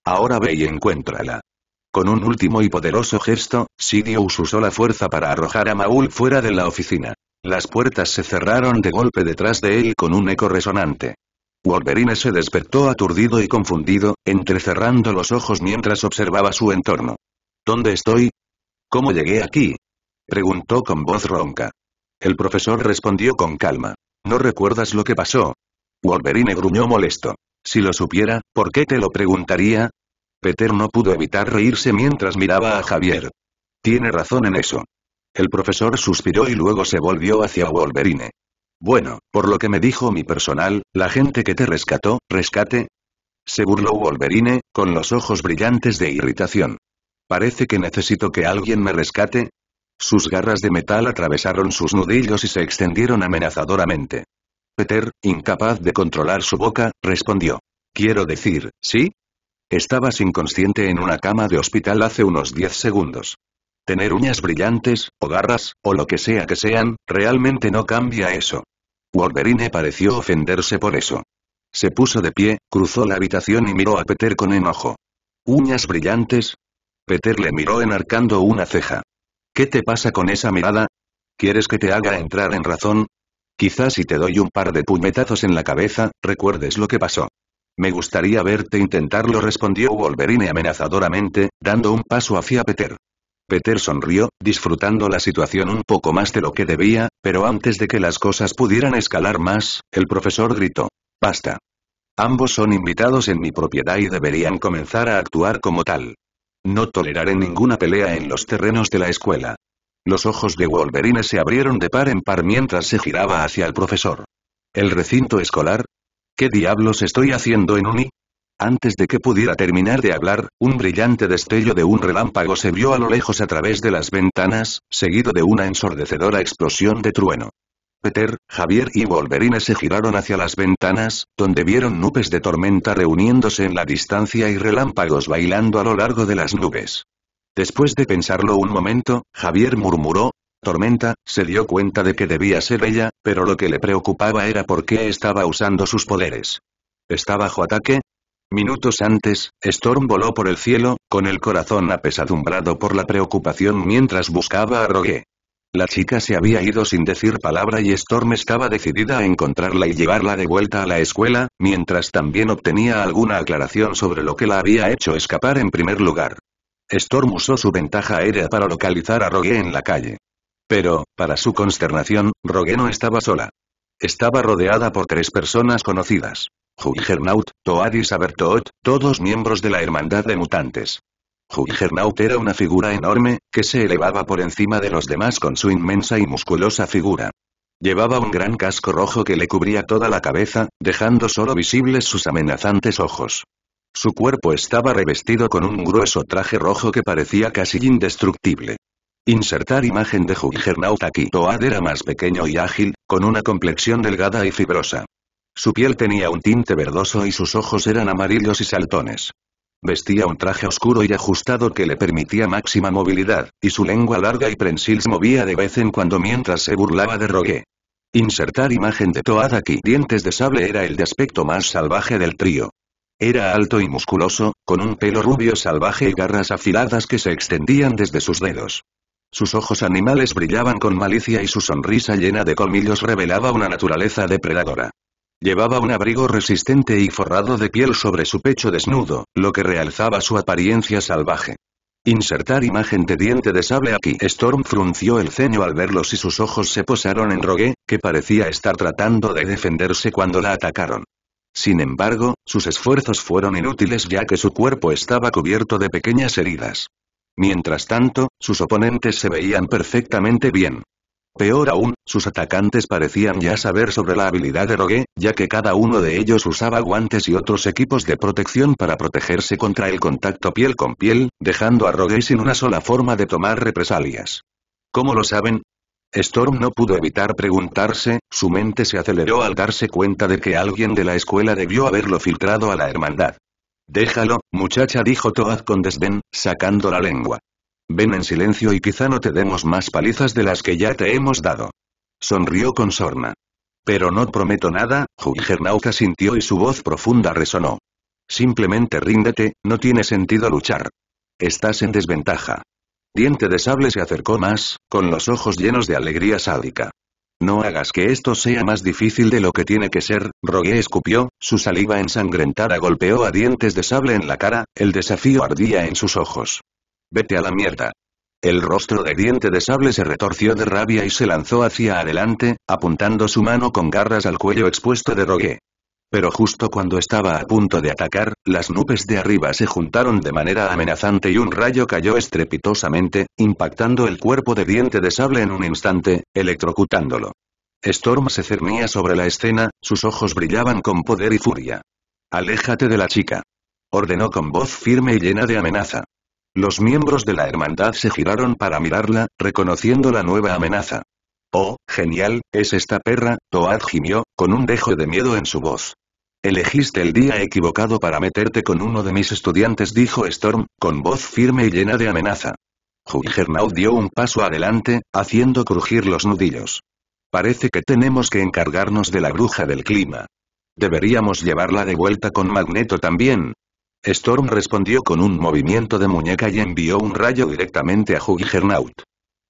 Ahora ve y encuéntrala. Con un último y poderoso gesto, Sidious usó la fuerza para arrojar a Maul fuera de la oficina. Las puertas se cerraron de golpe detrás de él con un eco resonante. Wolverine se despertó aturdido y confundido, entrecerrando los ojos mientras observaba su entorno. ¿Dónde estoy? ¿Cómo llegué aquí? Preguntó con voz ronca. El profesor respondió con calma. ¿No recuerdas lo que pasó? Wolverine gruñó molesto. Si lo supiera, ¿por qué te lo preguntaría? Peter no pudo evitar reírse mientras miraba a Javier. Tiene razón en eso. El profesor suspiró y luego se volvió hacia Wolverine. Bueno, por lo que me dijo mi personal, la gente que te rescató, ¿rescate? Se burló Wolverine, con los ojos brillantes de irritación. Parece que necesito que alguien me rescate. Sus garras de metal atravesaron sus nudillos y se extendieron amenazadoramente. Peter, incapaz de controlar su boca, respondió. Quiero decir, ¿sí? Estabas inconsciente en una cama de hospital hace unos 10 segundos. Tener uñas brillantes, o garras, o lo que sea que sean, realmente no cambia eso. Wolverine pareció ofenderse por eso. Se puso de pie, cruzó la habitación y miró a Peter con enojo. ¿Uñas brillantes? Peter le miró enarcando una ceja. ¿Qué te pasa con esa mirada? ¿Quieres que te haga entrar en razón? Quizás si te doy un par de puñetazos en la cabeza, recuerdes lo que pasó. Me gustaría verte intentarlo, respondió Wolverine amenazadoramente, dando un paso hacia Peter. Peter sonrió, disfrutando la situación un poco más de lo que debía, pero antes de que las cosas pudieran escalar más, el profesor gritó. ¡Basta! Ambos son invitados en mi propiedad y deberían comenzar a actuar como tal. No toleraré ninguna pelea en los terrenos de la escuela. Los ojos de Wolverine se abrieron de par en par mientras se giraba hacia el profesor. ¿El recinto escolar? ¿Qué diablos estoy haciendo en Uni? Antes de que pudiera terminar de hablar, un brillante destello de un relámpago se vio a lo lejos a través de las ventanas, seguido de una ensordecedora explosión de trueno. Peter, Javier y Wolverine se giraron hacia las ventanas, donde vieron nubes de tormenta reuniéndose en la distancia y relámpagos bailando a lo largo de las nubes. Después de pensarlo un momento, Javier murmuró, «Tormenta», se dio cuenta de que debía ser ella, pero lo que le preocupaba era por qué estaba usando sus poderes. ¿Está bajo ataque? Minutos antes, Storm voló por el cielo, con el corazón apesadumbrado por la preocupación mientras buscaba a Rogue. La chica se había ido sin decir palabra y Storm estaba decidida a encontrarla y llevarla de vuelta a la escuela, mientras también obtenía alguna aclaración sobre lo que la había hecho escapar en primer lugar. Storm usó su ventaja aérea para localizar a Rogue en la calle. Pero, para su consternación, Rogue no estaba sola. Estaba rodeada por 3 personas conocidas. Juggernaut, Toad y Sabertooth, todos miembros de la Hermandad de Mutantes. Juggernaut era una figura enorme, que se elevaba por encima de los demás con su inmensa y musculosa figura. Llevaba un gran casco rojo que le cubría toda la cabeza, dejando solo visibles sus amenazantes ojos. Su cuerpo estaba revestido con un grueso traje rojo que parecía casi indestructible. Insertar imagen de Juggernaut aquí. Toad era más pequeño y ágil, con una complexión delgada y fibrosa. Su piel tenía un tinte verdoso y sus ojos eran amarillos y saltones. Vestía un traje oscuro y ajustado que le permitía máxima movilidad, y su lengua larga y prensil se movía de vez en cuando mientras se burlaba de Rogue. Insertar imagen de Toad aquí. Dientes de Sable era el de aspecto más salvaje del trío. Era alto y musculoso, con un pelo rubio salvaje y garras afiladas que se extendían desde sus dedos. Sus ojos animales brillaban con malicia y su sonrisa llena de colmillos revelaba una naturaleza depredadora. Llevaba un abrigo resistente y forrado de piel sobre su pecho desnudo, lo que realzaba su apariencia salvaje. Insertar imagen de Diente de Sable aquí. Storm frunció el ceño al verlos y sus ojos se posaron en Rogue, que parecía estar tratando de defenderse cuando la atacaron. Sin embargo, sus esfuerzos fueron inútiles ya que su cuerpo estaba cubierto de pequeñas heridas. Mientras tanto, sus oponentes se veían perfectamente bien. Peor aún, sus atacantes parecían ya saber sobre la habilidad de Rogue, ya que cada uno de ellos usaba guantes y otros equipos de protección para protegerse contra el contacto piel con piel, dejando a Rogue sin una sola forma de tomar represalias. ¿Cómo lo saben? Storm no pudo evitar preguntarse, su mente se aceleró al darse cuenta de que alguien de la escuela debió haberlo filtrado a la hermandad. Déjalo, muchacha, dijo Toad con desdén, sacando la lengua. Ven en silencio y quizá no te demos más palizas de las que ya te hemos dado. Sonrió con sorna. Pero no prometo nada, Juggernaut asintió y su voz profunda resonó. Simplemente ríndete, no tiene sentido luchar. Estás en desventaja. Diente de Sable se acercó más, con los ojos llenos de alegría sádica. No hagas que esto sea más difícil de lo que tiene que ser, Rogue escupió, su saliva ensangrentada golpeó a Dientes de Sable en la cara, el desafío ardía en sus ojos. Vete a la mierda. El rostro de Diente de Sable se retorció de rabia y se lanzó hacia adelante, apuntando su mano con garras al cuello expuesto de Rogue. Pero justo cuando estaba a punto de atacar, las nubes de arriba se juntaron de manera amenazante y un rayo cayó estrepitosamente, impactando el cuerpo de Diente de Sable en un instante, electrocutándolo. Storm se cernía sobre la escena, sus ojos brillaban con poder y furia. «Aléjate de la chica», ordenó con voz firme y llena de amenaza. Los miembros de la hermandad se giraron para mirarla, reconociendo la nueva amenaza. «Oh, genial, es esta perra», Toad gimió, con un dejo de miedo en su voz. «Elegiste el día equivocado para meterte con uno de mis estudiantes», dijo Storm, con voz firme y llena de amenaza. Juggernaut dio un paso adelante, haciendo crujir los nudillos. «Parece que tenemos que encargarnos de la bruja del clima. Deberíamos llevarla de vuelta con Magneto también». Storm respondió con un movimiento de muñeca y envió un rayo directamente a Juggernaut.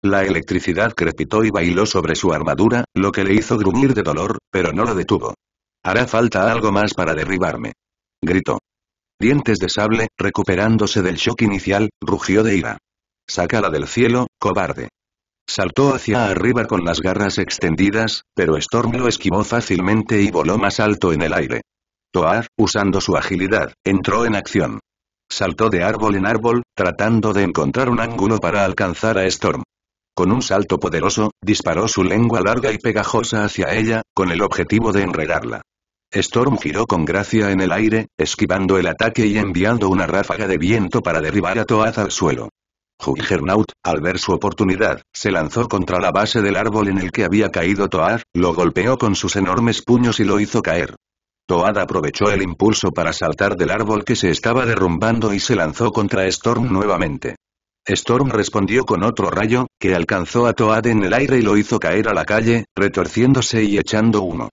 La electricidad crepitó y bailó sobre su armadura, lo que le hizo gruñir de dolor, pero no lo detuvo. «Hará falta algo más para derribarme», gritó. Dientes de Sable, recuperándose del shock inicial, rugió de ira. «Sácala del cielo, cobarde». Saltó hacia arriba con las garras extendidas, pero Storm lo esquivó fácilmente y voló más alto en el aire. Toad, usando su agilidad, entró en acción. Saltó de árbol en árbol, tratando de encontrar un ángulo para alcanzar a Storm. Con un salto poderoso, disparó su lengua larga y pegajosa hacia ella, con el objetivo de enredarla. Storm giró con gracia en el aire, esquivando el ataque y enviando una ráfaga de viento para derribar a Toad al suelo. Juggernaut, al ver su oportunidad, se lanzó contra la base del árbol en el que había caído Toad, lo golpeó con sus enormes puños y lo hizo caer. Toad aprovechó el impulso para saltar del árbol que se estaba derrumbando y se lanzó contra Storm nuevamente. Storm respondió con otro rayo, que alcanzó a Toad en el aire y lo hizo caer a la calle, retorciéndose y echando humo.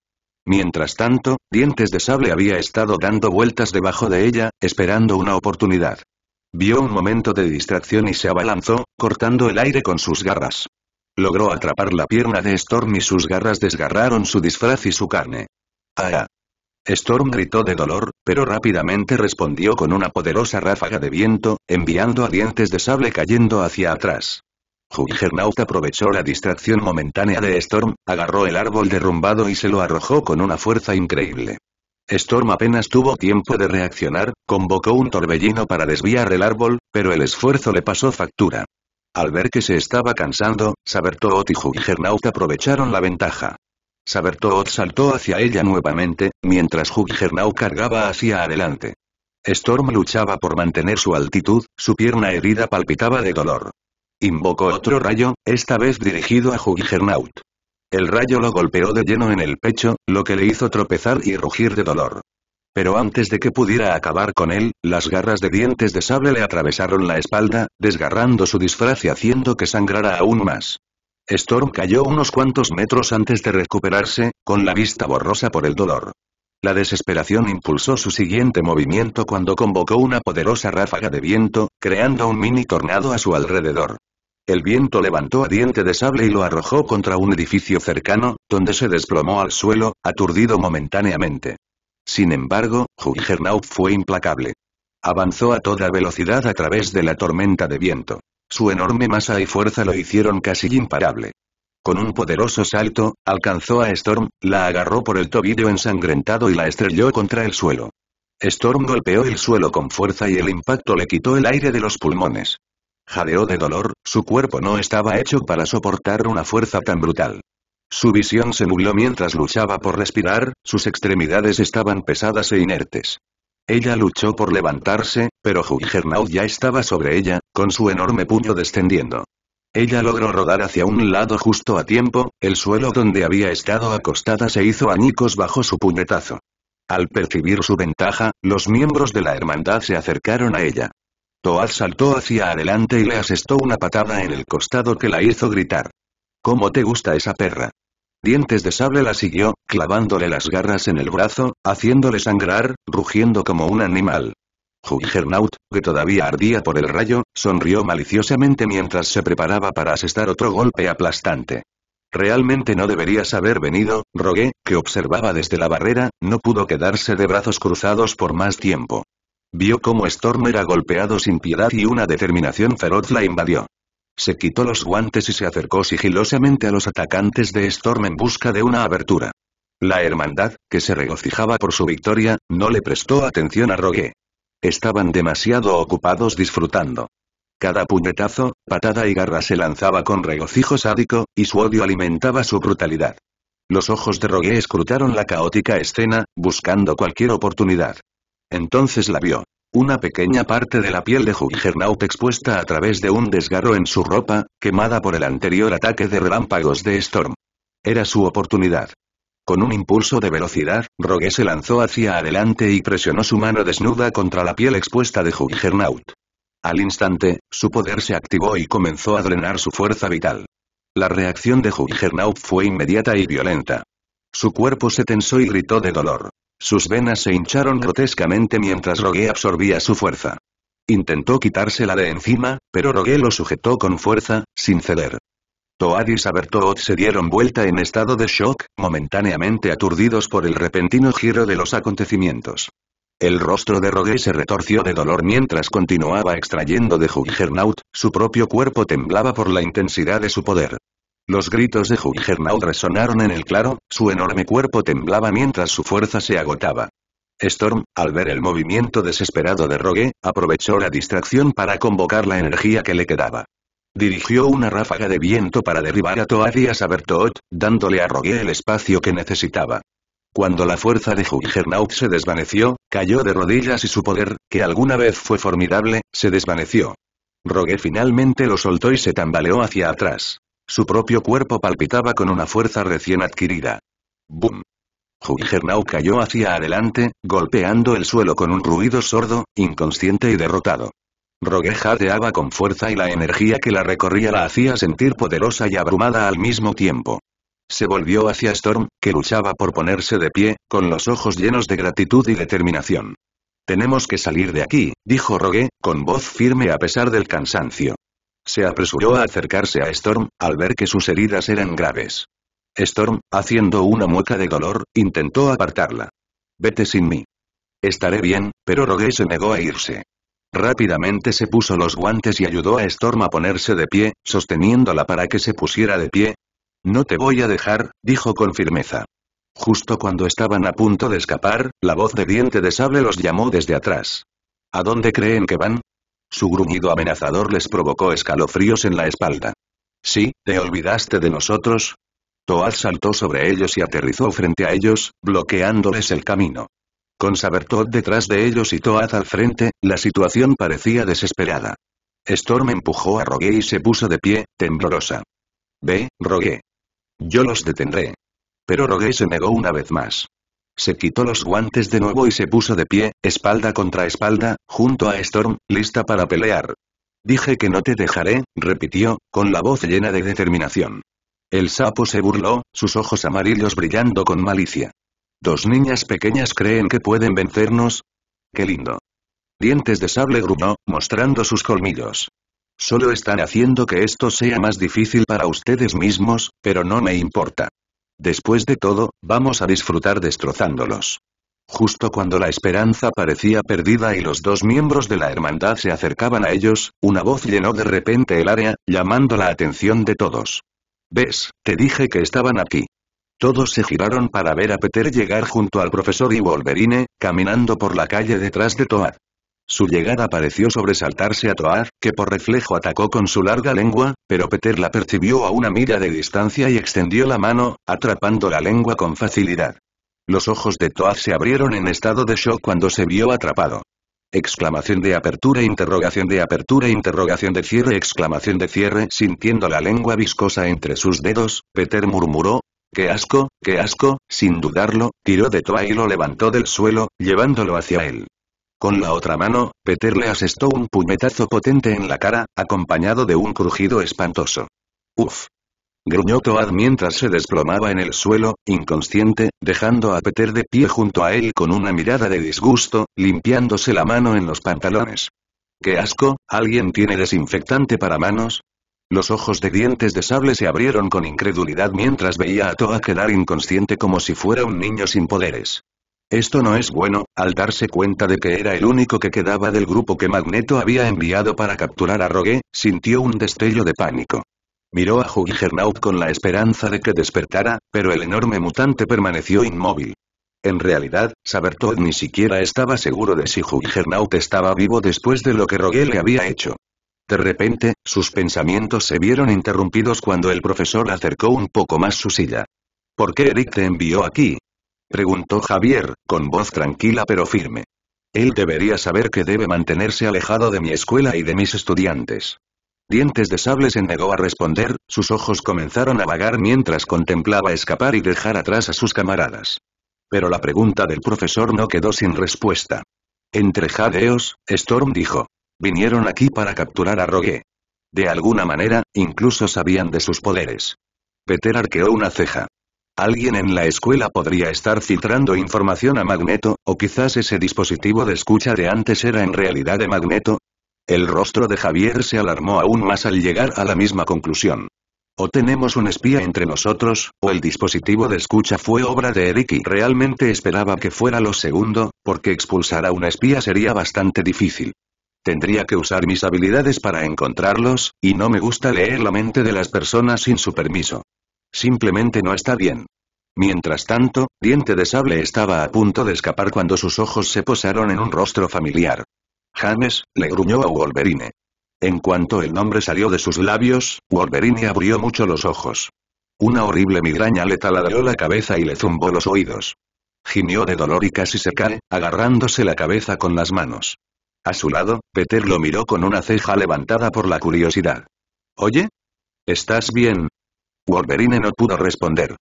Mientras tanto, Dientes de Sable había estado dando vueltas debajo de ella, esperando una oportunidad. Vio un momento de distracción y se abalanzó, cortando el aire con sus garras. Logró atrapar la pierna de Storm y sus garras desgarraron su disfraz y su carne. ¡Ah! Storm gritó de dolor, pero rápidamente respondió con una poderosa ráfaga de viento, enviando a Dientes de Sable cayendo hacia atrás. Juggernaut aprovechó la distracción momentánea de Storm, agarró el árbol derrumbado y se lo arrojó con una fuerza increíble. Storm apenas tuvo tiempo de reaccionar, convocó un torbellino para desviar el árbol, pero el esfuerzo le pasó factura. Al ver que se estaba cansando, Sabertooth y Juggernaut aprovecharon la ventaja. Sabertooth saltó hacia ella nuevamente, mientras Juggernaut cargaba hacia adelante. Storm luchaba por mantener su altitud, su pierna herida palpitaba de dolor. Invocó otro rayo, esta vez dirigido a Juggernaut. El rayo lo golpeó de lleno en el pecho, lo que le hizo tropezar y rugir de dolor. Pero antes de que pudiera acabar con él, las garras de Dientes de Sable le atravesaron la espalda, desgarrando su disfraz y haciendo que sangrara aún más. Storm cayó unos cuantos metros antes de recuperarse, con la vista borrosa por el dolor. La desesperación impulsó su siguiente movimiento cuando convocó una poderosa ráfaga de viento, creando un mini tornado a su alrededor. El viento levantó a Diente de Sable y lo arrojó contra un edificio cercano, donde se desplomó al suelo, aturdido momentáneamente. Sin embargo, Juggernaut fue implacable. Avanzó a toda velocidad a través de la tormenta de viento. Su enorme masa y fuerza lo hicieron casi imparable. Con un poderoso salto, alcanzó a Storm, la agarró por el tobillo ensangrentado y la estrelló contra el suelo. Storm golpeó el suelo con fuerza y el impacto le quitó el aire de los pulmones. Jadeó de dolor, su cuerpo no estaba hecho para soportar una fuerza tan brutal. Su visión se nubló mientras luchaba por respirar, sus extremidades estaban pesadas e inertes. Ella luchó por levantarse, pero Juggernaut ya estaba sobre ella, con su enorme puño descendiendo. Ella logró rodar hacia un lado justo a tiempo, el suelo donde había estado acostada se hizo añicos bajo su puñetazo. Al percibir su ventaja, los miembros de la hermandad se acercaron a ella. Toad saltó hacia adelante y le asestó una patada en el costado que la hizo gritar. «¿Cómo te gusta esa perra?». Dientes de Sable la siguió, clavándole las garras en el brazo, haciéndole sangrar, rugiendo como un animal. Juggernaut, que todavía ardía por el rayo, sonrió maliciosamente mientras se preparaba para asestar otro golpe aplastante. Realmente no deberías haber venido, Rogue, que observaba desde la barrera, no pudo quedarse de brazos cruzados por más tiempo. Vio cómo Storm era golpeado sin piedad y una determinación feroz la invadió. Se quitó los guantes y se acercó sigilosamente a los atacantes de Storm en busca de una abertura. La hermandad, que se regocijaba por su victoria, no le prestó atención a Rogue. Estaban demasiado ocupados disfrutando. Cada puñetazo, patada y garra se lanzaba con regocijo sádico, y su odio alimentaba su brutalidad. Los ojos de Rogue escrutaron la caótica escena, buscando cualquier oportunidad. Entonces la vio. Una pequeña parte de la piel de Juggernaut expuesta a través de un desgarro en su ropa, quemada por el anterior ataque de relámpagos de Storm. Era su oportunidad. Con un impulso de velocidad, Rogue se lanzó hacia adelante y presionó su mano desnuda contra la piel expuesta de Juggernaut. Al instante, su poder se activó y comenzó a drenar su fuerza vital. La reacción de Juggernaut fue inmediata y violenta. Su cuerpo se tensó y gritó de dolor. Sus venas se hincharon grotescamente mientras Rogue absorbía su fuerza. Intentó quitársela de encima, pero Rogue lo sujetó con fuerza, sin ceder. Toad y Sabertooth se dieron vuelta en estado de shock, momentáneamente aturdidos por el repentino giro de los acontecimientos. El rostro de Rogue se retorció de dolor mientras continuaba extrayendo de Juggernaut, su propio cuerpo temblaba por la intensidad de su poder. Los gritos de Juggernaut resonaron en el claro, su enorme cuerpo temblaba mientras su fuerza se agotaba. Storm, al ver el movimiento desesperado de Rogue, aprovechó la distracción para convocar la energía que le quedaba. Dirigió una ráfaga de viento para derribar a Toad y a Sabertooth, dándole a Rogue el espacio que necesitaba. Cuando la fuerza de Juggernaut se desvaneció, cayó de rodillas y su poder, que alguna vez fue formidable, se desvaneció. Rogue finalmente lo soltó y se tambaleó hacia atrás. Su propio cuerpo palpitaba con una fuerza recién adquirida. ¡Bum! Juggernaut cayó hacia adelante, golpeando el suelo con un ruido sordo, inconsciente y derrotado. Rogue jadeaba con fuerza y la energía que la recorría la hacía sentir poderosa y abrumada al mismo tiempo. Se volvió hacia Storm, que luchaba por ponerse de pie, con los ojos llenos de gratitud y determinación. «Tenemos que salir de aquí», dijo Rogue, con voz firme a pesar del cansancio. Se apresuró a acercarse a Storm, al ver que sus heridas eran graves. Storm, haciendo una mueca de dolor, intentó apartarla. «Vete sin mí». «Estaré bien», pero Rogue se negó a irse. Rápidamente se puso los guantes y ayudó a Storm a ponerse de pie, sosteniéndola para que se pusiera de pie. «No te voy a dejar», dijo con firmeza. Justo cuando estaban a punto de escapar, la voz de Diente de Sable los llamó desde atrás. ¿A dónde creen que van? Su gruñido amenazador les provocó escalofríos en la espalda. ¿Sí, te olvidaste de nosotros? Toad saltó sobre ellos y aterrizó frente a ellos, bloqueándoles el camino. Con Sabertooth detrás de ellos y Toad al frente, la situación parecía desesperada. Storm empujó a Rogue y se puso de pie, temblorosa. «Ve, Rogue. Yo los detendré». Pero Rogue se negó una vez más. Se quitó los guantes de nuevo y se puso de pie, espalda contra espalda, junto a Storm, lista para pelear. «Dije que no te dejaré», repitió, con la voz llena de determinación. El sapo se burló, sus ojos amarillos brillando con malicia. «¿Dos niñas pequeñas creen que pueden vencernos? ¡Qué lindo!». Dientes de Sable gruñó, mostrando sus colmillos. «Solo están haciendo que esto sea más difícil para ustedes mismos, pero no me importa. Después de todo, vamos a disfrutar destrozándolos». Justo cuando la esperanza parecía perdida y los dos miembros de la hermandad se acercaban a ellos, una voz llenó de repente el área, llamando la atención de todos. «¿Ves? Te dije que estaban aquí». Todos se giraron para ver a Peter llegar junto al profesor y Wolverine, caminando por la calle detrás de Toad. Su llegada pareció sobresaltarse a Toad, que por reflejo atacó con su larga lengua, pero Peter la percibió a una milla de distancia y extendió la mano, atrapando la lengua con facilidad. Los ojos de Toad se abrieron en estado de shock cuando se vio atrapado. Exclamación de apertura, interrogación de cierre, exclamación de cierre. Sintiendo la lengua viscosa entre sus dedos, Peter murmuró: «¡Qué asco, qué asco!». Sin dudarlo, tiró de Toad y lo levantó del suelo, llevándolo hacia él. Con la otra mano, Peter le asestó un puñetazo potente en la cara, acompañado de un crujido espantoso. «Uf», gruñó Toad mientras se desplomaba en el suelo, inconsciente, dejando a Peter de pie junto a él con una mirada de disgusto, limpiándose la mano en los pantalones. «¡Qué asco! ¿Alguien tiene desinfectante para manos?». Los ojos de Dientes de Sable se abrieron con incredulidad mientras veía a Toa quedar inconsciente como si fuera un niño sin poderes. Esto no es bueno. Al darse cuenta de que era el único que quedaba del grupo que Magneto había enviado para capturar a Rogue, sintió un destello de pánico. Miró a Juggernaut con la esperanza de que despertara, pero el enorme mutante permaneció inmóvil. En realidad, Sabertooth ni siquiera estaba seguro de si Juggernaut estaba vivo después de lo que Rogue le había hecho. De repente, sus pensamientos se vieron interrumpidos cuando el profesor acercó un poco más su silla. ¿Por qué Eric te envió aquí?, preguntó Javier, con voz tranquila pero firme. Él debería saber que debe mantenerse alejado de mi escuela y de mis estudiantes. Dientes de Sable se negó a responder, sus ojos comenzaron a vagar mientras contemplaba escapar y dejar atrás a sus camaradas. Pero la pregunta del profesor no quedó sin respuesta. Entre jadeos, Storm dijo. Vinieron aquí para capturar a Rogue. De alguna manera, incluso sabían de sus poderes. Peter arqueó una ceja. Alguien en la escuela podría estar filtrando información a Magneto, o quizás ese dispositivo de escucha de antes era en realidad de Magneto. El rostro de Javier se alarmó aún más al llegar a la misma conclusión. O tenemos un espía entre nosotros, o el dispositivo de escucha fue obra de Eric y realmente esperaba que fuera lo segundo, porque expulsar a un espía sería bastante difícil. Tendría que usar mis habilidades para encontrarlos, y no me gusta leer la mente de las personas sin su permiso. Simplemente no está bien. Mientras tanto, Diente de Sable estaba a punto de escapar cuando sus ojos se posaron en un rostro familiar. James, le gruñó a Wolverine. En cuanto el nombre salió de sus labios, Wolverine abrió mucho los ojos. Una horrible migraña le taladró la cabeza y le zumbó los oídos. Gimió de dolor y casi se cae, agarrándose la cabeza con las manos. A su lado, Peter lo miró con una ceja levantada por la curiosidad. ¿Oye? ¿Estás bien? Wolverine no pudo responder.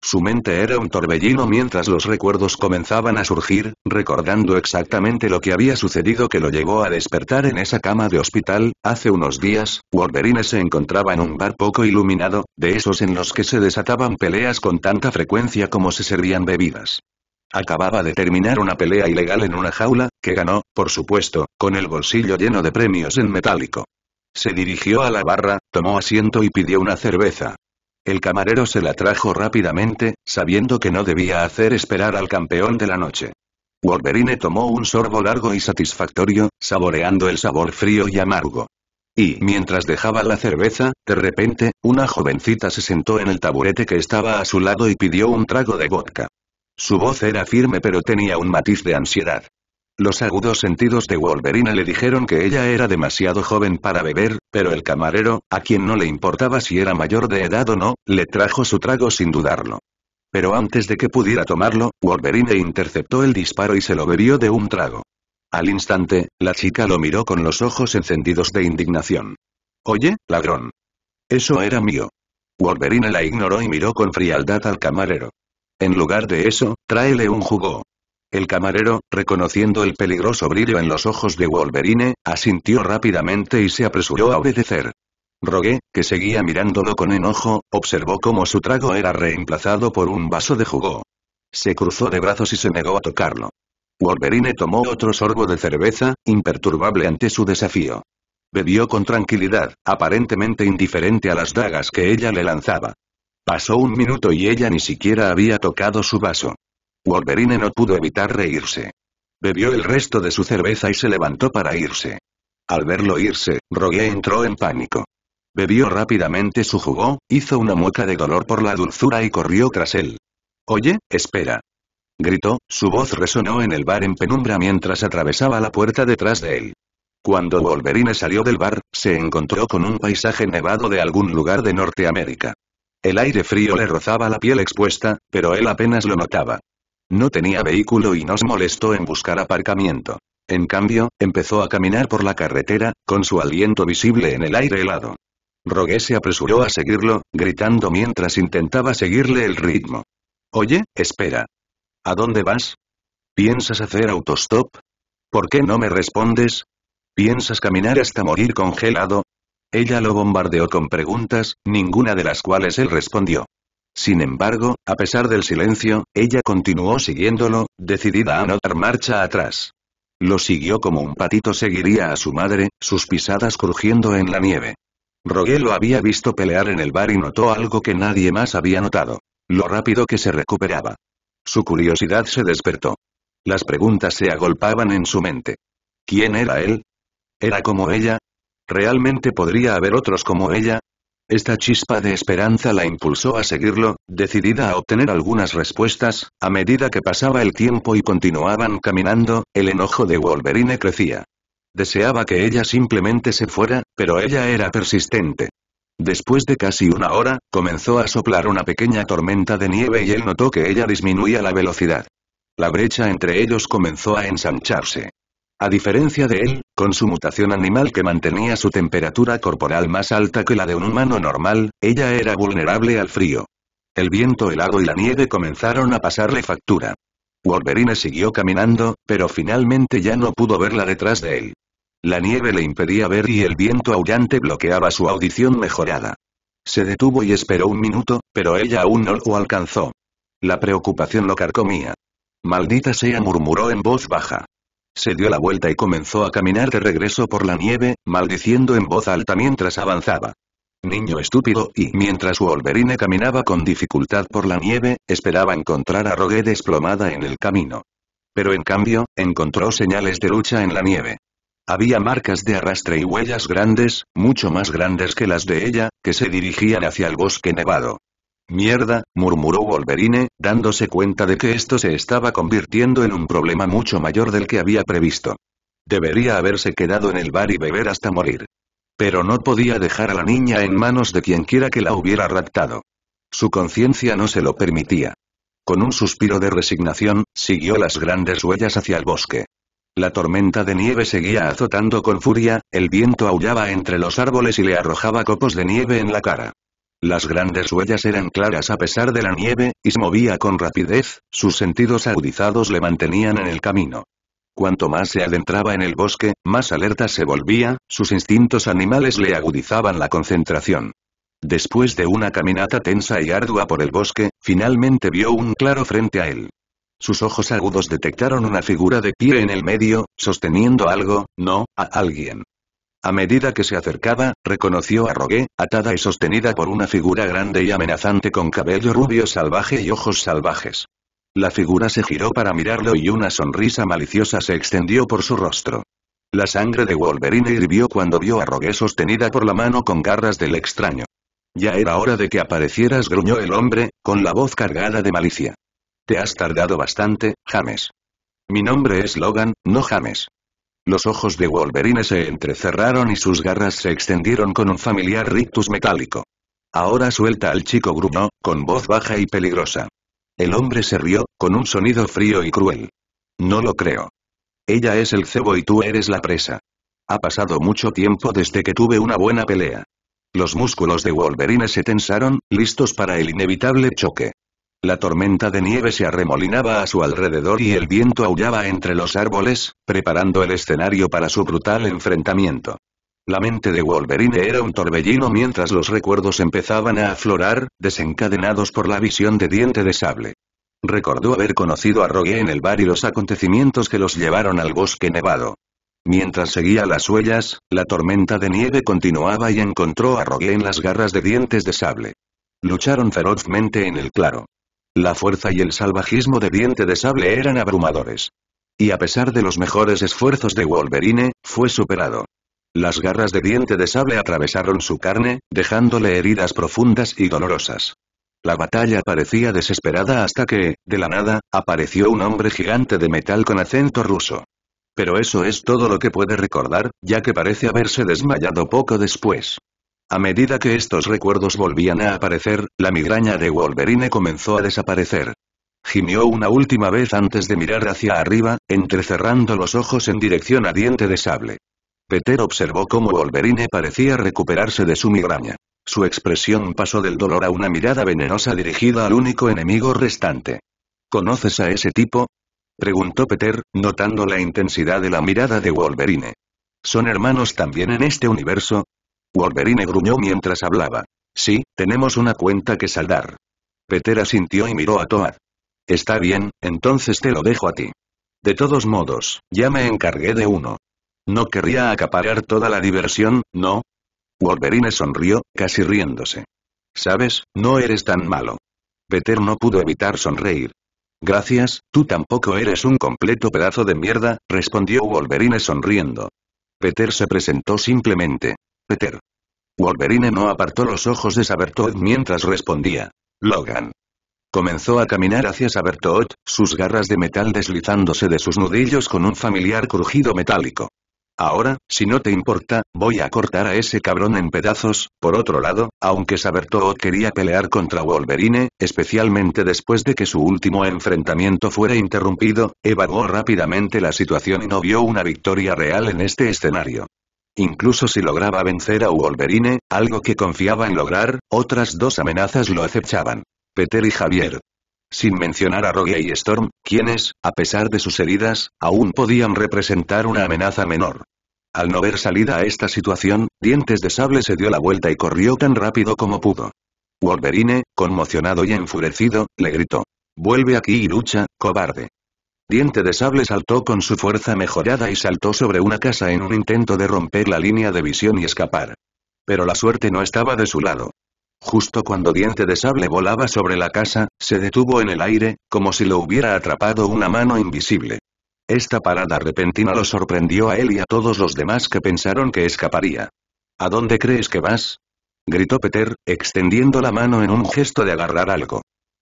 Su mente era un torbellino mientras los recuerdos comenzaban a surgir, recordando exactamente lo que había sucedido que lo llevó a despertar en esa cama de hospital. Hace unos días, Wolverine se encontraba en un bar poco iluminado, de esos en los que se desataban peleas con tanta frecuencia como se servían bebidas. Acababa de terminar una pelea ilegal en una jaula, que ganó, por supuesto, con el bolsillo lleno de premios en metálico. Se dirigió a la barra, tomó asiento y pidió una cerveza. El camarero se la trajo rápidamente, sabiendo que no debía hacer esperar al campeón de la noche. Wolverine tomó un sorbo largo y satisfactorio, saboreando el sabor frío y amargo. Y mientras dejaba la cerveza, de repente, una jovencita se sentó en el taburete que estaba a su lado y pidió un trago de vodka. Su voz era firme pero tenía un matiz de ansiedad. Los agudos sentidos de Wolverine le dijeron que ella era demasiado joven para beber, pero el camarero, a quien no le importaba si era mayor de edad o no, le trajo su trago sin dudarlo. Pero antes de que pudiera tomarlo, Wolverine interceptó el disparo y se lo bebió de un trago. Al instante, la chica lo miró con los ojos encendidos de indignación. «Oye, ladrón. Eso era mío». Wolverine la ignoró y miró con frialdad al camarero. «En lugar de eso, tráele un jugo». El camarero, reconociendo el peligroso brillo en los ojos de Wolverine, asintió rápidamente y se apresuró a obedecer. Rogue, que seguía mirándolo con enojo, observó cómo su trago era reemplazado por un vaso de jugo. Se cruzó de brazos y se negó a tocarlo. Wolverine tomó otro sorbo de cerveza, imperturbable ante su desafío. Bebió con tranquilidad, aparentemente indiferente a las dagas que ella le lanzaba. Pasó un minuto y ella ni siquiera había tocado su vaso. Wolverine no pudo evitar reírse. Bebió el resto de su cerveza y se levantó para irse. Al verlo irse, Rogue entró en pánico. Bebió rápidamente su jugo, hizo una mueca de dolor por la dulzura y corrió tras él. «Oye, espera», gritó, su voz resonó en el bar en penumbra mientras atravesaba la puerta detrás de él. Cuando Wolverine salió del bar, se encontró con un paisaje nevado de algún lugar de Norteamérica. El aire frío le rozaba la piel expuesta, pero él apenas lo notaba. No tenía vehículo y no se molestó en buscar aparcamiento. En cambio, empezó a caminar por la carretera, con su aliento visible en el aire helado. Rogue se apresuró a seguirlo, gritando mientras intentaba seguirle el ritmo. «Oye, espera. ¿A dónde vas? ¿Piensas hacer autostop? ¿Por qué no me respondes? ¿Piensas caminar hasta morir congelado?» Ella lo bombardeó con preguntas, ninguna de las cuales él respondió. Sin embargo, a pesar del silencio, ella continuó siguiéndolo, decidida a no dar marcha atrás. Lo siguió como un patito seguiría a su madre, sus pisadas crujiendo en la nieve. Rogue lo había visto pelear en el bar y notó algo que nadie más había notado. Lo rápido que se recuperaba. Su curiosidad se despertó. Las preguntas se agolpaban en su mente. ¿Quién era él? ¿Era como ella? ¿Realmente podría haber otros como ella? Esta chispa de esperanza la impulsó a seguirlo, decidida a obtener algunas respuestas. A medida que pasaba el tiempo y continuaban caminando, el enojo de Wolverine crecía. Deseaba que ella simplemente se fuera, pero ella era persistente. Después de casi una hora, comenzó a soplar una pequeña tormenta de nieve y él notó que ella disminuía la velocidad. La brecha entre ellos comenzó a ensancharse. A diferencia de él, con su mutación animal que mantenía su temperatura corporal más alta que la de un humano normal, ella era vulnerable al frío. El viento helado y la nieve comenzaron a pasarle factura. Wolverine siguió caminando, pero finalmente ya no pudo verla detrás de él. La nieve le impedía ver y el viento aullante bloqueaba su audición mejorada. Se detuvo y esperó un minuto, pero ella aún no lo alcanzó. La preocupación lo carcomía. Maldita sea, murmuró en voz baja. Se dio la vuelta y comenzó a caminar de regreso por la nieve, maldiciendo en voz alta mientras avanzaba. Niño estúpido, y mientras Wolverine caminaba con dificultad por la nieve, esperaba encontrar a Rogue desplomada en el camino. Pero en cambio, encontró señales de lucha en la nieve. Había marcas de arrastre y huellas grandes, mucho más grandes que las de ella, que se dirigían hacia el bosque nevado. Mierda, murmuró Wolverine, dándose cuenta de que esto se estaba convirtiendo en un problema mucho mayor del que había previsto. Debería haberse quedado en el bar y beber hasta morir. Pero no podía dejar a la niña en manos de quienquiera que la hubiera raptado. Su conciencia no se lo permitía. Con un suspiro de resignación, siguió las grandes huellas hacia el bosque. La tormenta de nieve seguía azotando con furia, el viento aullaba entre los árboles y le arrojaba copos de nieve en la cara. Las grandes huellas eran claras a pesar de la nieve, y se movía con rapidez, sus sentidos agudizados le mantenían en el camino. Cuanto más se adentraba en el bosque, más alerta se volvía, sus instintos animales le agudizaban la concentración. Después de una caminata tensa y ardua por el bosque, finalmente vio un claro frente a él. Sus ojos agudos detectaron una figura de pie en el medio, sosteniendo algo, no, a alguien. A medida que se acercaba, reconoció a Rogue, atada y sostenida por una figura grande y amenazante con cabello rubio salvaje y ojos salvajes. La figura se giró para mirarlo y una sonrisa maliciosa se extendió por su rostro. La sangre de Wolverine hirvió cuando vio a Rogue sostenida por la mano con garras del extraño. Ya era hora de que aparecieras, gruñó el hombre, con la voz cargada de malicia. Te has tardado bastante, James. Mi nombre es Logan, no James. Los ojos de Wolverine se entrecerraron y sus garras se extendieron con un familiar rictus metálico. Ahora suelta al chico, gruñó, con voz baja y peligrosa. El hombre se rió, con un sonido frío y cruel. No lo creo. Ella es el cebo y tú eres la presa. Ha pasado mucho tiempo desde que tuve una buena pelea. Los músculos de Wolverine se tensaron, listos para el inevitable choque. La tormenta de nieve se arremolinaba a su alrededor y el viento aullaba entre los árboles, preparando el escenario para su brutal enfrentamiento. La mente de Wolverine era un torbellino mientras los recuerdos empezaban a aflorar, desencadenados por la visión de Diente de Sable. Recordó haber conocido a Rogue en el bar y los acontecimientos que los llevaron al bosque nevado. Mientras seguía las huellas, la tormenta de nieve continuaba y encontró a Rogue en las garras de Dientes de Sable. Lucharon ferozmente en el claro. La fuerza y el salvajismo de Diente de Sable eran abrumadores. Y a pesar de los mejores esfuerzos de Wolverine, fue superado. Las garras de Diente de Sable atravesaron su carne, dejándole heridas profundas y dolorosas. La batalla parecía desesperada hasta que, de la nada, apareció un hombre gigante de metal con acento ruso. Pero eso es todo lo que puede recordar, ya que parece haberse desmayado poco después. A medida que estos recuerdos volvían a aparecer, la migraña de Wolverine comenzó a desaparecer. Gimió una última vez antes de mirar hacia arriba, entrecerrando los ojos en dirección a Diente de Sable. Peter observó cómo Wolverine parecía recuperarse de su migraña. Su expresión pasó del dolor a una mirada venenosa dirigida al único enemigo restante. ¿Conoces a ese tipo?, preguntó Peter, notando la intensidad de la mirada de Wolverine. ¿Son hermanos también en este universo? Wolverine gruñó mientras hablaba. Sí, tenemos una cuenta que saldar. Peter asintió y miró a Toad. Está bien, entonces te lo dejo a ti. De todos modos, ya me encargué de uno. No querría acaparar toda la diversión, ¿no? Wolverine sonrió, casi riéndose. ¿Sabes? No eres tan malo. Peter no pudo evitar sonreír. Gracias, tú tampoco eres un completo pedazo de mierda, respondió Wolverine sonriendo. Peter se presentó simplemente. Peter. Wolverine no apartó los ojos de Sabertooth mientras respondía. Logan. Comenzó a caminar hacia Sabertooth, sus garras de metal deslizándose de sus nudillos con un familiar crujido metálico. Ahora, si no te importa, voy a cortar a ese cabrón en pedazos. Por otro lado, aunque Sabertooth quería pelear contra Wolverine, especialmente después de que su último enfrentamiento fuera interrumpido, evaluó rápidamente la situación y no vio una victoria real en este escenario. Incluso si lograba vencer a Wolverine, algo que confiaba en lograr, otras dos amenazas lo acechaban. Peter y Javier. Sin mencionar a Rogue y Storm, quienes, a pesar de sus heridas, aún podían representar una amenaza menor. Al no ver salida a esta situación, Dientes de Sable se dio la vuelta y corrió tan rápido como pudo. Wolverine, conmocionado y enfurecido, le gritó. Vuelve aquí y lucha, cobarde. Diente de Sable saltó con su fuerza mejorada y saltó sobre una casa en un intento de romper la línea de visión y escapar. Pero la suerte no estaba de su lado. Justo cuando Diente de Sable volaba sobre la casa, se detuvo en el aire, como si lo hubiera atrapado una mano invisible. Esta parada repentina lo sorprendió a él y a todos los demás que pensaron que escaparía. ¿A dónde crees que vas? Gritó Peter, extendiendo la mano en un gesto de agarrar algo.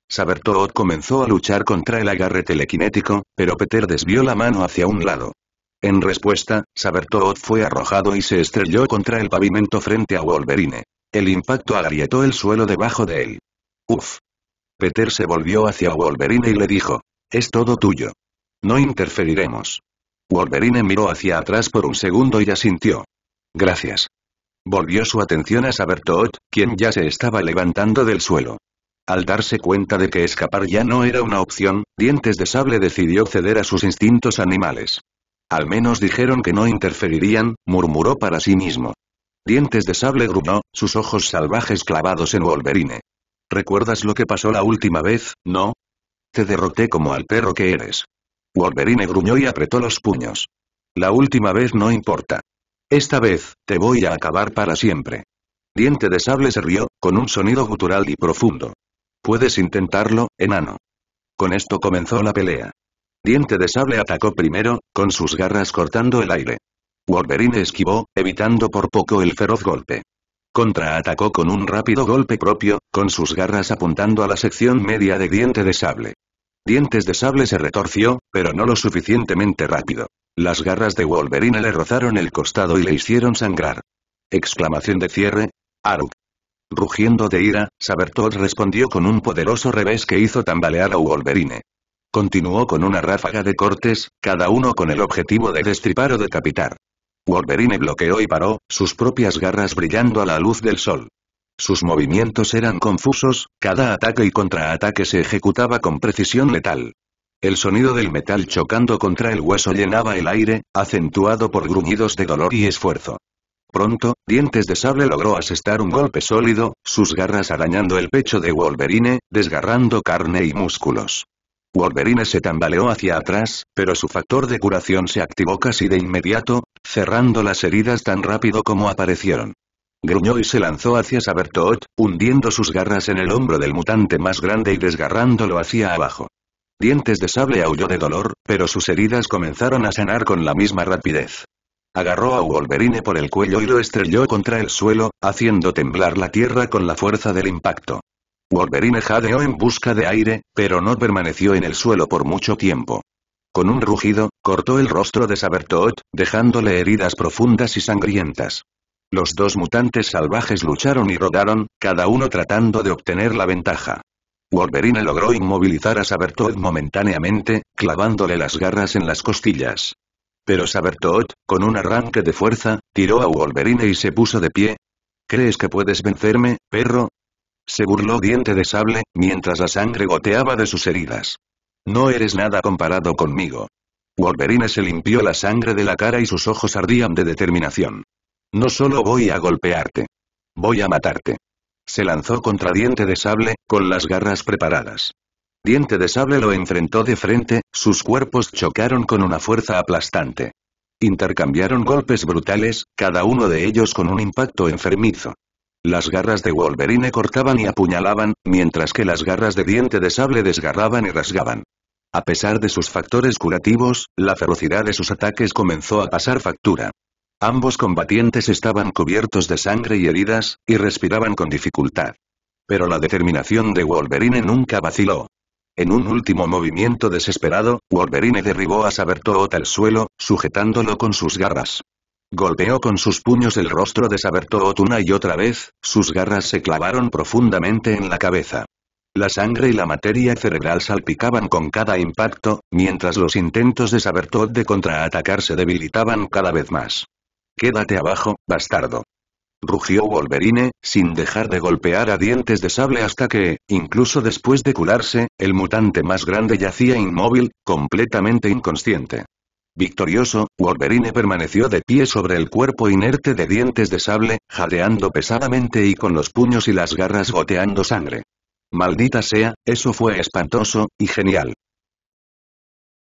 Sabertooth comenzó a luchar contra el agarre telequinético, pero Peter desvió la mano hacia un lado. En respuesta, Sabertooth fue arrojado y se estrelló contra el pavimento frente a Wolverine. El impacto agrietó el suelo debajo de él. Uf. Peter se volvió hacia Wolverine y le dijo. Es todo tuyo. No interferiremos. Wolverine miró hacia atrás por un segundo y asintió. Gracias. Volvió su atención a Sabertooth, quien ya se estaba levantando del suelo. Al darse cuenta de que escapar ya no era una opción, Dientes de Sable decidió ceder a sus instintos animales. Al menos dijeron que no interferirían, murmuró para sí mismo. Dientes de Sable gruñó, sus ojos salvajes clavados en Wolverine. ¿Recuerdas lo que pasó la última vez, no? Te derroté como al perro que eres. Wolverine gruñó y apretó los puños. La última vez no importa. Esta vez, te voy a acabar para siempre. Diente de Sable se rió, con un sonido gutural y profundo. Puedes intentarlo, enano. Con esto comenzó la pelea. Diente de Sable atacó primero, con sus garras cortando el aire. Wolverine esquivó, evitando por poco el feroz golpe. Contraatacó con un rápido golpe propio, con sus garras apuntando a la sección media de Diente de Sable. Dientes de Sable se retorció, pero no lo suficientemente rápido. Las garras de Wolverine le rozaron el costado y le hicieron sangrar. Exclamación de cierre. Arug. Rugiendo de ira, Sabertooth respondió con un poderoso revés que hizo tambalear a Wolverine. Continuó con una ráfaga de cortes, cada uno con el objetivo de destripar o decapitar. Wolverine bloqueó y paró, sus propias garras brillando a la luz del sol. Sus movimientos eran confusos, cada ataque y contraataque se ejecutaba con precisión letal. El sonido del metal chocando contra el hueso llenaba el aire, acentuado por gruñidos de dolor y esfuerzo. Pronto, Dientes de Sable logró asestar un golpe sólido, sus garras arañando el pecho de Wolverine, desgarrando carne y músculos. Wolverine se tambaleó hacia atrás, pero su factor de curación se activó casi de inmediato, cerrando las heridas tan rápido como aparecieron. Gruñó y se lanzó hacia Sabertooth, hundiendo sus garras en el hombro del mutante más grande y desgarrándolo hacia abajo. Dientes de Sable aulló de dolor, pero sus heridas comenzaron a sanar con la misma rapidez. Agarró a Wolverine por el cuello y lo estrelló contra el suelo, haciendo temblar la tierra con la fuerza del impacto. Wolverine jadeó en busca de aire, pero no permaneció en el suelo por mucho tiempo. Con un rugido, cortó el rostro de Sabertooth, dejándole heridas profundas y sangrientas. Los dos mutantes salvajes lucharon y rodaron, cada uno tratando de obtener la ventaja. Wolverine logró inmovilizar a Sabertooth momentáneamente, clavándole las garras en las costillas. Pero Sabertooth, con un arranque de fuerza, tiró a Wolverine y se puso de pie. ¿Crees que puedes vencerme, perro? Se burló Diente de Sable, mientras la sangre goteaba de sus heridas. No eres nada comparado conmigo. Wolverine se limpió la sangre de la cara y sus ojos ardían de determinación. No solo voy a golpearte. Voy a matarte. Se lanzó contra Diente de Sable, con las garras preparadas. Diente de Sable lo enfrentó de frente, sus cuerpos chocaron con una fuerza aplastante. Intercambiaron golpes brutales, cada uno de ellos con un impacto enfermizo. Las garras de Wolverine cortaban y apuñalaban, mientras que las garras de Diente de Sable desgarraban y rasgaban. A pesar de sus factores curativos, la ferocidad de sus ataques comenzó a pasar factura. Ambos combatientes estaban cubiertos de sangre y heridas, y respiraban con dificultad. Pero la determinación de Wolverine nunca vaciló. En un último movimiento desesperado, Wolverine derribó a Sabertooth al suelo, sujetándolo con sus garras. Golpeó con sus puños el rostro de Sabertooth una y otra vez, sus garras se clavaron profundamente en la cabeza. La sangre y la materia cerebral salpicaban con cada impacto, mientras los intentos de Sabertooth de contraatacar se debilitaban cada vez más. «Quédate abajo, bastardo», rugió Wolverine, sin dejar de golpear a Dientes de Sable hasta que, incluso después de curarse, el mutante más grande yacía inmóvil, completamente inconsciente. Victorioso, Wolverine permaneció de pie sobre el cuerpo inerte de Dientes de Sable, jadeando pesadamente y con los puños y las garras goteando sangre. Maldita sea, eso fue espantoso, y genial.